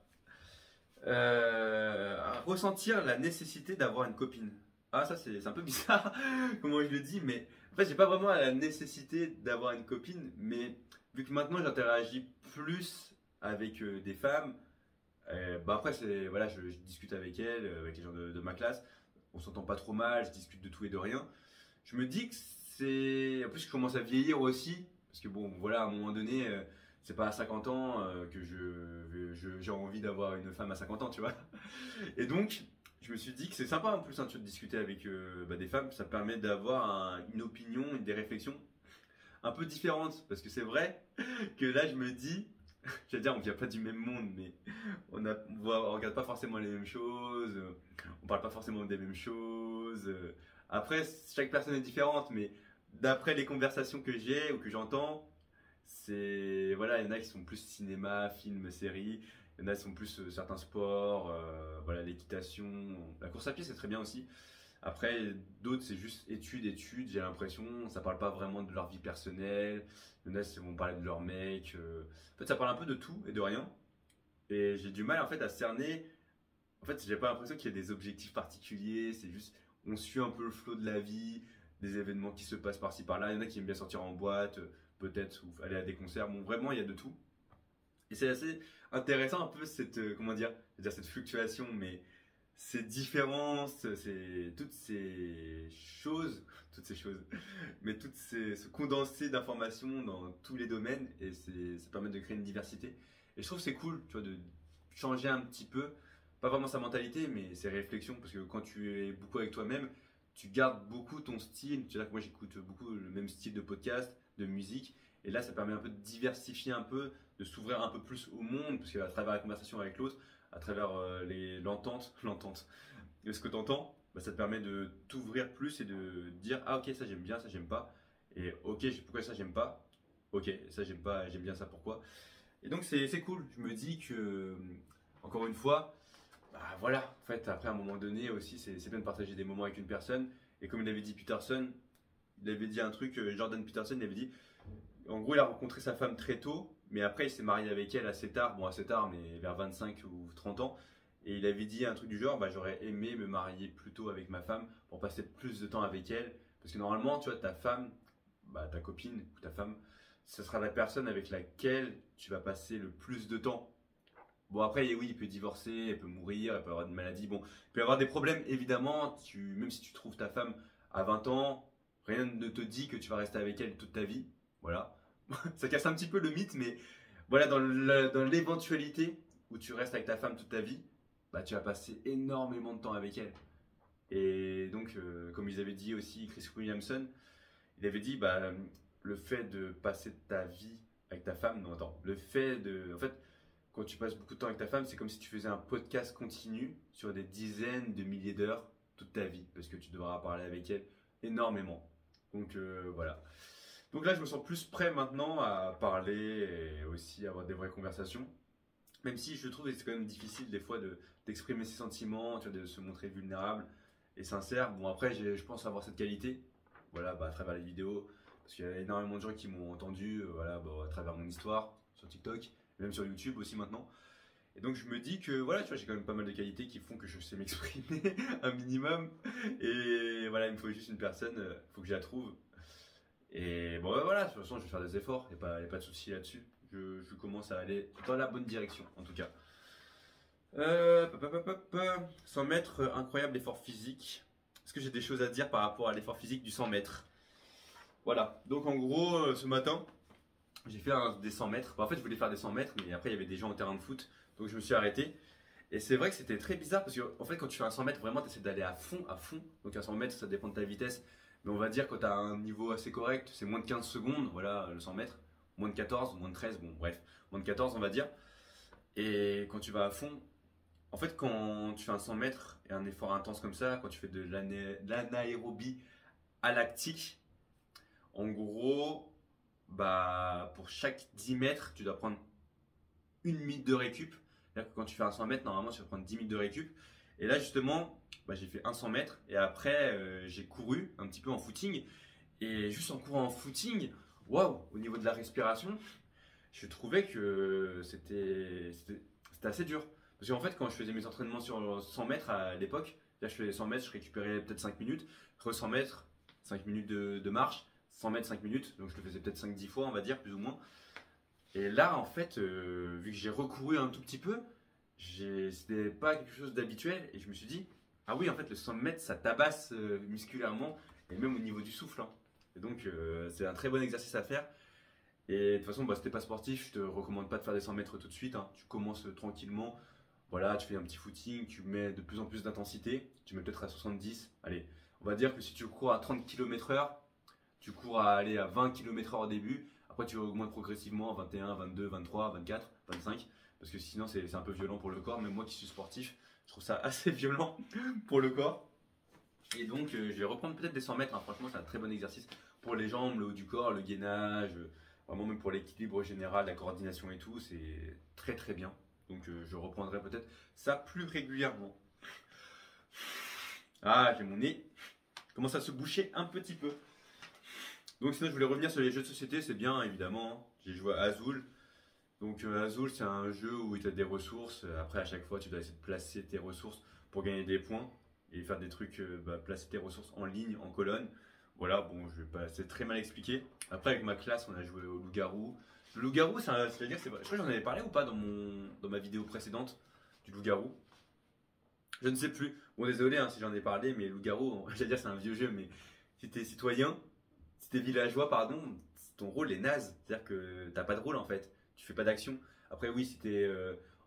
Ressentir la nécessité d'avoir une copine. Ah, ça c'est un peu bizarre comment je le dis, mais en fait, j'ai pas vraiment la nécessité d'avoir une copine, mais vu que maintenant j'interagis plus avec des femmes, Bah après, voilà, je discute avec elle, avec les gens de ma classe. On s'entend pas trop mal, je discute de tout et de rien. Je me dis que c'est. En plus, je commence à vieillir aussi. Parce que bon, voilà, à un moment donné, c'est pas à 50 ans que j'ai envie d'avoir une femme à 50 ans, tu vois. Et donc, je me suis dit que c'est sympa en plus hein, tu vois, de discuter avec des femmes. Ça permet d'avoir une opinion, des réflexions un peu différentes. Parce que c'est vrai que là, je me dis. J'allais dire, on vient pas du même monde, mais on regarde pas forcément les mêmes choses, on parle pas forcément des mêmes choses. Après, chaque personne est différente, mais d'après les conversations que j'ai ou que j'entends, c'est voilà, il y en a qui sont plus cinéma, film, série, il y en a qui sont plus certains sports, voilà, l'équitation, la course à pied, c'est très bien aussi. Après, d'autres, c'est juste études, j'ai l'impression. Ça parle pas vraiment de leur vie personnelle. Il y en a, vont parler de leur mec. En fait, ça parle un peu de tout et de rien. Et j'ai du mal, en fait, à cerner. En fait, j'ai pas l'impression qu'il y ait des objectifs particuliers. C'est juste, on suit un peu le flot de la vie, des événements qui se passent par-ci par-là. Il y en a qui aiment bien sortir en boîte, peut-être, ou aller à des concerts. Bon, vraiment, il y a de tout. Et c'est assez intéressant un peu cette, comment dire, je veux dire cette fluctuation, mais ces différences, toutes ces choses, mais ce condensé d'informations dans tous les domaines, et ça permet de créer une diversité. Et je trouve que c'est cool, tu vois, de changer un petit peu, pas vraiment sa mentalité, mais ses réflexions, parce que quand tu es beaucoup avec toi-même, tu gardes beaucoup ton style. Tu vois que moi j'écoute beaucoup le même style de podcast, de musique, et là ça permet un peu de diversifier un peu, de s'ouvrir un peu plus au monde, parce qu'à travers la conversation avec l'autre, à travers l'entente, et ce que tu entends, bah, ça te permet de t'ouvrir plus et de dire ah ok ça j'aime bien, ça j'aime pas, et ok pourquoi ça j'aime pas, ok ça j'aime pas, j'aime bien ça pourquoi. Et donc c'est cool, je me dis que encore une fois, bah voilà, en fait après à un moment donné aussi c'est bien de partager des moments avec une personne, et comme il avait dit Peterson, il avait dit un truc, Jordan Peterson il avait dit en gros, il a rencontré sa femme très tôt, mais après, il s'est marié avec elle assez tard. Bon, assez tard, mais vers 25 ou 30 ans. Et il avait dit un truc du genre, bah, j'aurais aimé me marier plus tôt avec ma femme pour passer plus de temps avec elle. Parce que normalement, tu vois, ta femme, bah, ta copine ou ta femme, ce sera la personne avec laquelle tu vas passer le plus de temps. Bon, après, oui, il peut divorcer, elle peut mourir, elle peut avoir une maladie. Bon, il peut y avoir des problèmes, évidemment. Même si tu trouves ta femme à 20 ans, rien ne te dit que tu vas rester avec elle toute ta vie. Voilà. Ça casse un petit peu le mythe, mais voilà, dans l'éventualité où tu restes avec ta femme toute ta vie, bah, tu vas passer énormément de temps avec elle. Et donc, comme ils avaient dit aussi, Chris Williamson, il avait dit, bah, le fait de passer ta vie avec ta femme, non, attends, en fait, quand tu passes beaucoup de temps avec ta femme, c'est comme si tu faisais un podcast continu sur des dizaines de milliers d'heures toute ta vie, parce que tu devras parler avec elle énormément. Donc, voilà. Donc là, je me sens plus prêt maintenant à parler et aussi avoir des vraies conversations. Même si je trouve que c'est quand même difficile des fois d'exprimer ses sentiments, tu vois, de se montrer vulnérable et sincère. Bon, après, je pense avoir cette qualité, voilà, bah, à travers les vidéos, parce qu'il y a énormément de gens qui m'ont entendu, voilà, bah, à travers mon histoire sur TikTok, même sur YouTube aussi maintenant. Et donc je me dis que voilà, tu vois, j'ai quand même pas mal de qualités qui font que je sais m'exprimer un minimum. Et voilà, il me faut juste une personne, il faut que je la trouve. Et bon, bah, voilà, de toute façon, je vais faire des efforts, il n'y a pas de souci là-dessus. Je commence à aller dans la bonne direction, en tout cas. 100 mètres, incroyable effort physique. Est-ce que j'ai des choses à dire par rapport à l'effort physique du 100 mètres? Voilà, donc en gros, ce matin, j'ai fait des 100 mètres. Bah, en fait, je voulais faire des 100 mètres, mais après, il y avait des gens au terrain de foot, donc je me suis arrêté. Et c'est vrai que c'était très bizarre parce que, en fait, quand tu fais un 100 mètres, vraiment, tu essaies d'aller à fond, à fond. Donc, un 100 mètres, ça dépend de ta vitesse. Mais on va dire quand tu as un niveau assez correct, c'est moins de 15 secondes, voilà, le 100 mètres. Moins de 14, moins de 13, bon, bref, moins de 14, on va dire. Et quand tu vas à fond, en fait, quand tu fais un 100 mètres et un effort intense comme ça, quand tu fais de l'anaérobie à lactique, en gros, bah, pour chaque 10 mètres, tu dois prendre une minute de récup. C'est-à-dire que quand tu fais un 100 mètres, normalement, tu vas prendre 10 minutes de récup. Et là, justement, bah, j'ai fait un 100 mètres et après, j'ai couru un petit peu en footing. Et juste en courant en footing, waouh, au niveau de la respiration, je trouvais que c'était assez dur. Parce qu'en fait, quand je faisais mes entraînements sur 100 mètres à l'époque, là je faisais 100 mètres, je récupérais peut-être 5 minutes. Re 100 mètres, 5 minutes de marche. 100 mètres, 5 minutes. Donc je le faisais peut-être 5-10 fois, on va dire, plus ou moins. Et là, en fait, vu que j'ai recouru un tout petit peu, c'était pas quelque chose d'habituel et je me suis dit, ah oui, en fait, le 100 mètres, ça tabasse musculairement et même au niveau du souffle, hein. Et donc, c'est un très bon exercice à faire. Et de toute façon, bah, si t'es pas sportif, je te recommande pas de faire des 100 mètres tout de suite, hein. Tu commences tranquillement. Voilà, tu fais un petit footing, tu mets de plus en plus d'intensité. Tu mets peut-être à 70. Allez, on va dire que si tu cours à 30 km/h, tu cours à aller à 20 km/h au début. Après, tu augmentes progressivement à 21, 22, 23, 24, 25. Parce que sinon, c'est un peu violent pour le corps. Même moi qui suis sportif, je trouve ça assez violent pour le corps. Et donc, je vais reprendre peut-être des 100 mètres, hein. Franchement, c'est un très bon exercice pour les jambes, le haut du corps, le gainage. Vraiment, même pour l'équilibre général, la coordination et tout, c'est très très bien. Donc, je reprendrai peut-être ça plus régulièrement. Ah, j'ai mon nez qui commence à se boucher un petit peu. Donc, sinon, je voulais revenir sur les jeux de société, c'est bien évidemment, hein. J'ai joué à Azul. Donc, Azul, c'est un jeu où tu as des ressources. Après, à chaque fois, tu dois essayer de placer tes ressources pour gagner des points et faire des trucs, placer tes ressources en ligne, en colonne. Voilà, bon, je vais pas, c'est très mal expliqué. Après, avec ma classe, on a joué au loup-garou. Le loup-garou, c'est-à-dire, je crois que j'en avais parlé ou pas dans ma vidéo précédente du loup-garou. Je ne sais plus. Bon, désolé hein, si j'en ai parlé, mais loup-garou, j'allais dire c'est un vieux jeu, mais si t'es citoyen, si t'es villageois, pardon, ton rôle est naze. C'est-à-dire que t'as pas de rôle en fait. Tu fais pas d'action. Après, oui, si t'es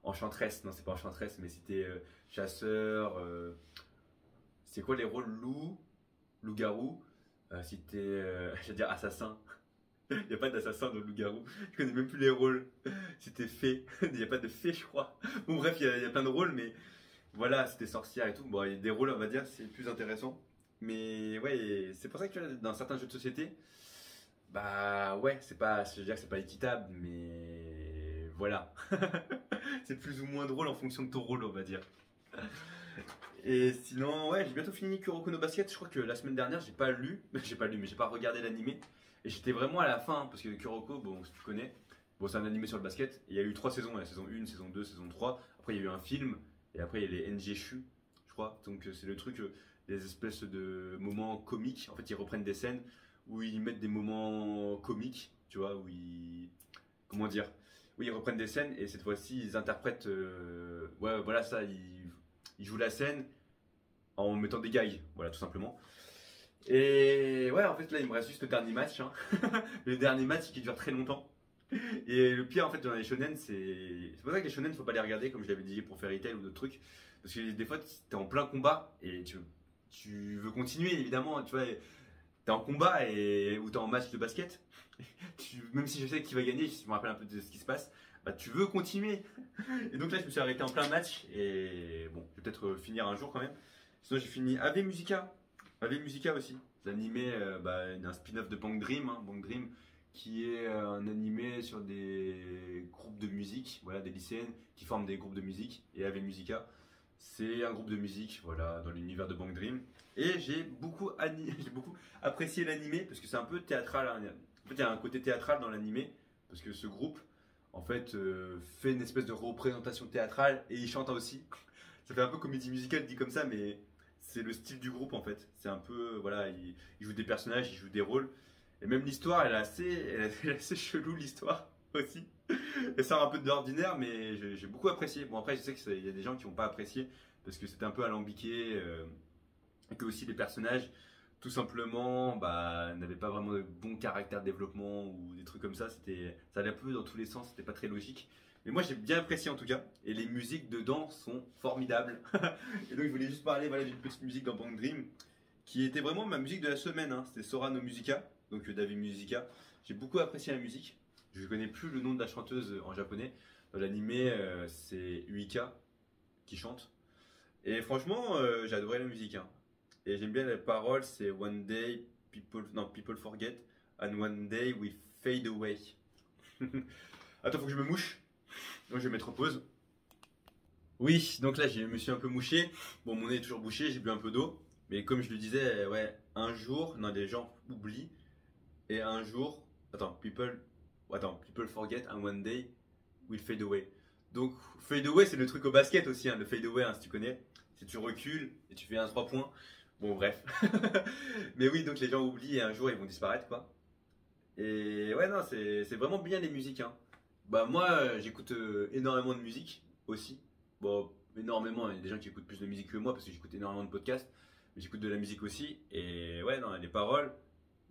enchanteresse, non, c'est pas enchanteresse, mais si t'es chasseur, c'est quoi les rôles loup-garou? Si t'es, j'allais dire assassin. Il n'y a pas d'assassin dans le loup-garou. Je connais même plus les rôles. Si t'es fée. Il n'y a pas de fée, je crois. Bon, bref, il y a plein de rôles, mais voilà, si t'es sorcière et tout. Bon, il y a des rôles, on va dire, c'est plus intéressant. Mais ouais, c'est pour ça que tu vois, dans certains jeux de société, bah ouais, je veux dire que c'est pas équitable, mais voilà. C'est plus ou moins drôle en fonction de ton rôle, on va dire. Et sinon, ouais, j'ai bientôt fini Kuroko no Basket. Je crois que la semaine dernière, j'ai pas lu, mais j'ai pas regardé l'animé. Et j'étais vraiment à la fin, parce que Kuroko, bon, si tu connais, bon, c'est un animé sur le basket. Et il y a eu 3 saisons, la saison 1, saison 2, saison 3. Après, il y a eu un film, et après, il y a les NGShu, je crois. Donc, c'est le truc, des espèces de moments comiques. En fait, ils reprennent des scènes où ils mettent des moments comiques, tu vois, où ils. Comment dire? Où ils reprennent des scènes, et cette fois-ci, ils interprètent. Ouais, voilà, ça, ils jouent la scène en mettant des gags, voilà, tout simplement. Et ouais, en fait, là, il me reste juste le dernier match, hein. Le dernier match qui dure très longtemps. Et le pire, en fait, dans les shonen, c'est pour ça que les shonen, faut pas les regarder, comme je l'avais dit pour Fairy Tail ou d'autres trucs. Parce que des fois, t'es en plein combat et tu veux continuer, évidemment, tu vois. T'es en combat ou t'es en match de basket. Même si je sais qui va gagner, si je me rappelle un peu de ce qui se passe, bah, tu veux continuer. Et donc là, je me suis arrêté en plein match. Et bon, je vais peut-être finir un jour quand même. Sinon, j'ai fini Ave Musica. Ave Musica aussi. L'animé, un spin-off de Bang Dream, hein, Bang Dream, qui est un animé sur des groupes de musique, voilà, des lycéennes qui forment des groupes de musique. Et Ave Musica, c'est un groupe de musique, voilà, dans l'univers de Bang Dream. Et j'ai beaucoup apprécié l'animé parce que c'est un peu théâtral, hein. En fait, il y a un côté théâtral dans l'animé parce que ce groupe, en fait, fait une espèce de représentation théâtrale et il chante aussi. Ça fait un peu comédie musicale dit comme ça, mais c'est le style du groupe en fait. C'est un peu, voilà, ils jouent des personnages, ils jouent des rôles. Et même l'histoire, elle est assez chelou l'histoire aussi. Elle sort un peu de l'ordinaire, mais j'ai beaucoup apprécié. Bon, après, je sais qu'il y a des gens qui n'ont pas apprécié parce que c'était un peu alambiqué. Et que aussi les personnages, tout simplement, n'avaient pas vraiment de bon caractère développement ou des trucs comme ça. Ça allait un peu dans tous les sens, c'était pas très logique. Mais moi j'ai bien apprécié en tout cas. Et les musiques dedans sont formidables. Et donc je voulais juste parler voilà, d'une petite musique dans Bang Dream qui était vraiment ma musique de la semaine, hein. C'était Sora no Musica, donc David Musica. J'ai beaucoup apprécié la musique. Je ne connais plus le nom de la chanteuse en japonais. Dans l'animé, c'est Uika qui chante. Et franchement, j'ai adoré la musique, hein. Et j'aime bien les paroles, c'est One day people forget and one day we fade away. Attends, faut que je me mouche. Donc je vais mettre en pause. Oui, donc là je me suis un peu mouché. Bon, mon nez est toujours bouché, j'ai bu un peu d'eau. Mais comme je le disais, ouais, un jour, non, les gens oublient. Et un jour, people forget and one day will fade away. Donc, fade away, c'est le truc au basket aussi, hein, le fade away, hein, si tu connais. Si tu recules et tu fais un 3 points. Bon, bref. Mais oui, donc les gens oublient et un jour ils vont disparaître, quoi. Et ouais, non, c'est vraiment bien les musiques, hein. Bah, moi, j'écoute énormément de musique aussi. bon, énormément. Il y a des gens qui écoutent plus de musique que moi parce que j'écoute énormément de podcasts, mais j'écoute de la musique aussi. Et ouais, non, les paroles.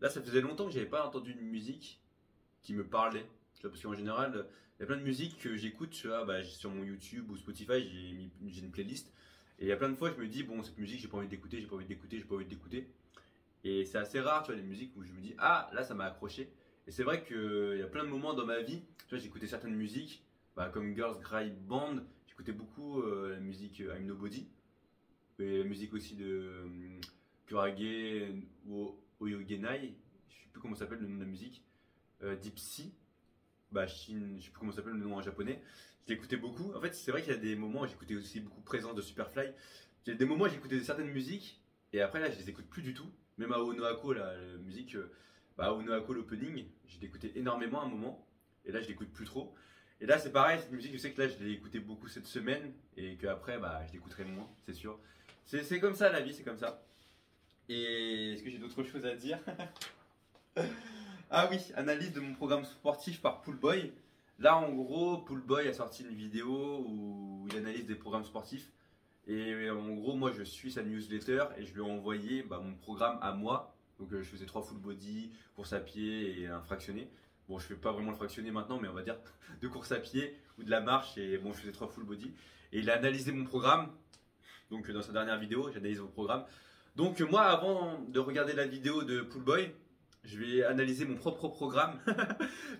Là, ça faisait longtemps que j'avais pas entendu une musique qui me parlait. Tu vois, parce qu'en général, il y a plein de musiques que j'écoute, tu vois, bah, sur mon YouTube ou Spotify, j'ai une playlist. Et il y a plein de fois, je me dis, bon, cette musique, j'ai pas envie d'écouter, j'ai pas envie d'écouter, j'ai pas envie d'écouter. Et c'est assez rare, tu vois, les musiques où je me dis, ah, là, ça m'a accroché. Et c'est vrai qu'il y a plein de moments dans ma vie, tu vois, j'écoutais certaines musiques, bah, comme Girls Cry Band, j'écoutais beaucoup la musique I'm Nobody, et la musique aussi de Kurage ou Oyogenai, je sais plus comment ça s'appelle le nom de la musique, Deep Sea, bah, Shin, je sais plus comment ça s'appelle le nom en japonais, je l'écoutais beaucoup. En fait, c'est vrai qu'il y a des moments où j'écoutais aussi beaucoup Présence de Superfly, il y a des moments où j'écoutais certaines musiques, et après là, je les écoute plus du tout. Même à Onohako, la musique, bah, Onohako, l'opening, je l'écoutais énormément à un moment, et là, je l'écoute plus trop. Et là, c'est pareil, cette musique, je sais que là, je l'ai écoutée beaucoup cette semaine, et qu'après, bah, je l'écouterai moins, c'est sûr. C'est comme ça la vie, c'est comme ça. Et est-ce que j'ai d'autres choses à dire? Ah oui, analyse de mon programme sportif par Poolboy. Là, en gros, Poolboy a sorti une vidéo où il analyse des programmes sportifs. Et en gros, moi, je suis sa newsletter et je lui ai envoyé bah, mon programme à moi. Donc, je faisais 3 full body, course à pied et un fractionné. Bon, je fais pas vraiment le fractionné maintenant, mais on va dire de course à pied ou de la marche. Et bon, je faisais 3 full body. Et il a analysé mon programme. Donc, dans sa dernière vidéo, j'analyse mon programme. Donc, moi, avant de regarder la vidéo de Poolboy, je vais analyser mon propre programme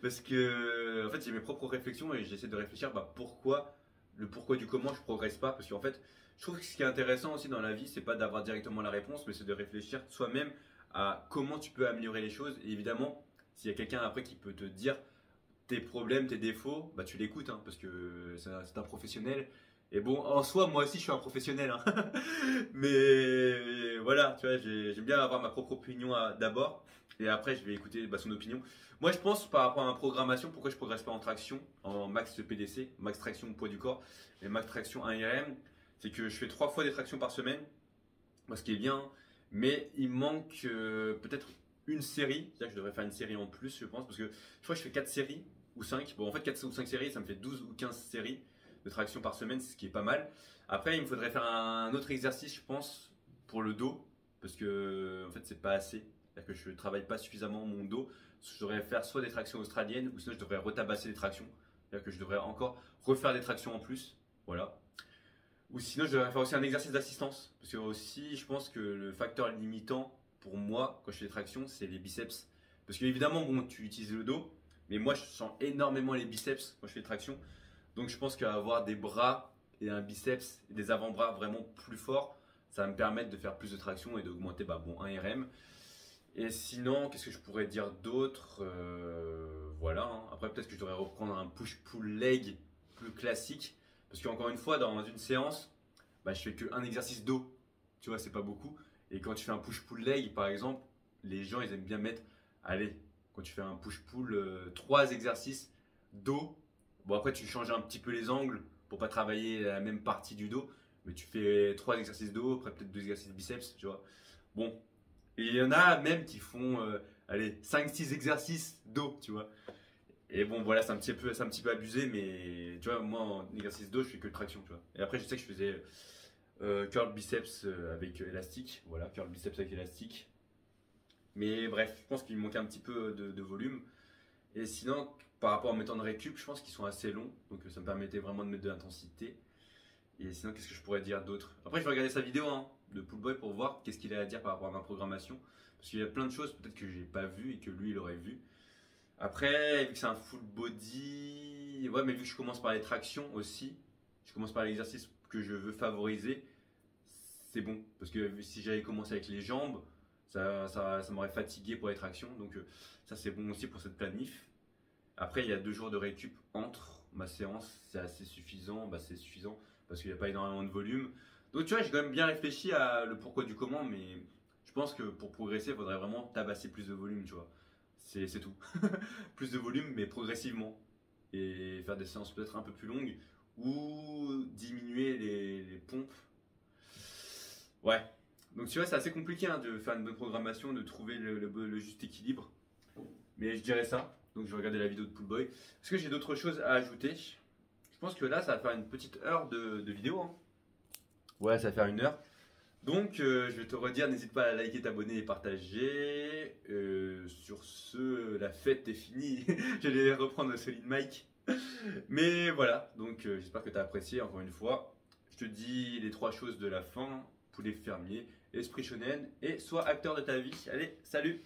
parce que en fait j'ai mes propres réflexions et j'essaie de réfléchir bah, le pourquoi du comment je progresse pas parce qu'en fait je trouve que ce qui est intéressant aussi dans la vie c'est pas d'avoir directement la réponse mais c'est de réfléchir soi-même à comment tu peux améliorer les choses et évidemment s'il y a quelqu'un après qui peut te dire tes problèmes, tes défauts, bah tu l'écoutes hein, parce que c'est un professionnel. Et bon, en soi, moi aussi, je suis un professionnel. Hein. Mais voilà, tu vois, j'aime bien avoir ma propre opinion d'abord. Et après, je vais écouter bah, son opinion. Moi, je pense par rapport à ma programmation, pourquoi je progresse pas en traction, en max PDC, max traction poids du corps, et max traction 1RM, c'est que je fais 3 fois des tractions par semaine, moi, ce qui est bien. Mais il manque peut-être une série. C'est-à-dire que je devrais faire une série en plus, je pense, parce que je crois que je fais 4 séries ou 5. Bon, en fait, 4 ou 5 séries, ça me fait 12 ou 15 séries de traction par semaine, ce qui est pas mal. Après, il me faudrait faire un autre exercice, je pense, pour le dos, parce que en fait, c'est pas assez. C'est-à-dire que je travaille pas suffisamment mon dos. Je devrais faire soit des tractions australiennes, ou sinon je devrais retabasser les tractions. C'est-à-dire que je devrais encore refaire des tractions en plus. Voilà. Ou sinon, je devrais faire aussi un exercice d'assistance. Parce que aussi, je pense que le facteur limitant pour moi, quand je fais des tractions, c'est les biceps. Parce que évidemment, bon, tu utilises le dos, mais moi, je sens énormément les biceps quand je fais des tractions. Donc, je pense qu'avoir des bras et un biceps et des avant-bras vraiment plus forts, ça va me permettre de faire plus de tractions et d'augmenter bah, bon, un RM. Et sinon, qu'est-ce que je pourrais dire d'autre voilà. Hein. Après, peut-être que je devrais reprendre un push-pull leg plus classique. Parce qu'encore une fois, dans une séance, bah, je fais qu'un exercice dos. Tu vois, c'est pas beaucoup. Et quand tu fais un push-pull leg, par exemple, les gens, ils aiment bien mettre, allez, quand tu fais un push-pull, 3 exercices dos. Bon, après, tu changes un petit peu les angles pour pas travailler la même partie du dos. Mais tu fais 3 exercices dos, après peut-être 2 exercices biceps, tu vois. Bon. Et il y en a même qui font, allez, 5-6 exercices dos, tu vois. Et bon, voilà, c'est un petit peu abusé, mais tu vois, moi en exercice dos, je fais que de traction, tu vois. Et après, je sais que je faisais curl biceps avec élastique, voilà, curl biceps avec élastique. Mais bref, je pense qu'il me manque un petit peu de volume. Et sinon, par rapport à mes temps de récup, je pense qu'ils sont assez longs, donc ça me permettait vraiment de mettre de l'intensité. Et sinon, qu'est-ce que je pourrais dire d'autre? Après, je vais regarder sa vidéo hein, de Poolboy pour voir qu'est-ce qu'il a à dire par rapport à ma programmation. Parce qu'il y a plein de choses peut-être que j'ai pas vu et que lui, il aurait vu. Après, vu que c'est un full body, ouais, mais vu que je commence par les tractions aussi, je commence par l'exercice que je veux favoriser, c'est bon. Parce que si j'avais commencé avec les jambes, ça m'aurait fatigué pour les tractions. Donc ça, c'est bon aussi pour cette planif. Après, il y a 2 jours de récup entre ma séance, c'est assez suffisant. Bah, c'est suffisant parce qu'il n'y a pas énormément de volume. Donc tu vois, j'ai quand même bien réfléchi à le pourquoi du comment, mais je pense que pour progresser, il faudrait vraiment tabasser plus de volume, tu vois. C'est tout. Plus de volume, mais progressivement. Et faire des séances peut-être un peu plus longues ou diminuer les pompes. Ouais. Donc tu vois, c'est assez compliqué hein, de faire une bonne programmation, de trouver le juste équilibre. Mais je dirais ça. Donc je vais regarder la vidéo de Poolboy. Est-ce que j'ai d'autres choses à ajouter? Je pense que là, ça va faire une petite heure de vidéo. Hein. Ouais, ça va faire 1 heure. Donc, je vais te redire, n'hésite pas à liker, t'abonner et partager. Sur ce, la fête est finie. J'allais reprendre le solide mic. Mais voilà, donc j'espère que tu as apprécié encore une fois. Je te dis les 3 choses de la fin: poulet fermier, esprit shonen et sois acteur de ta vie. Allez, salut!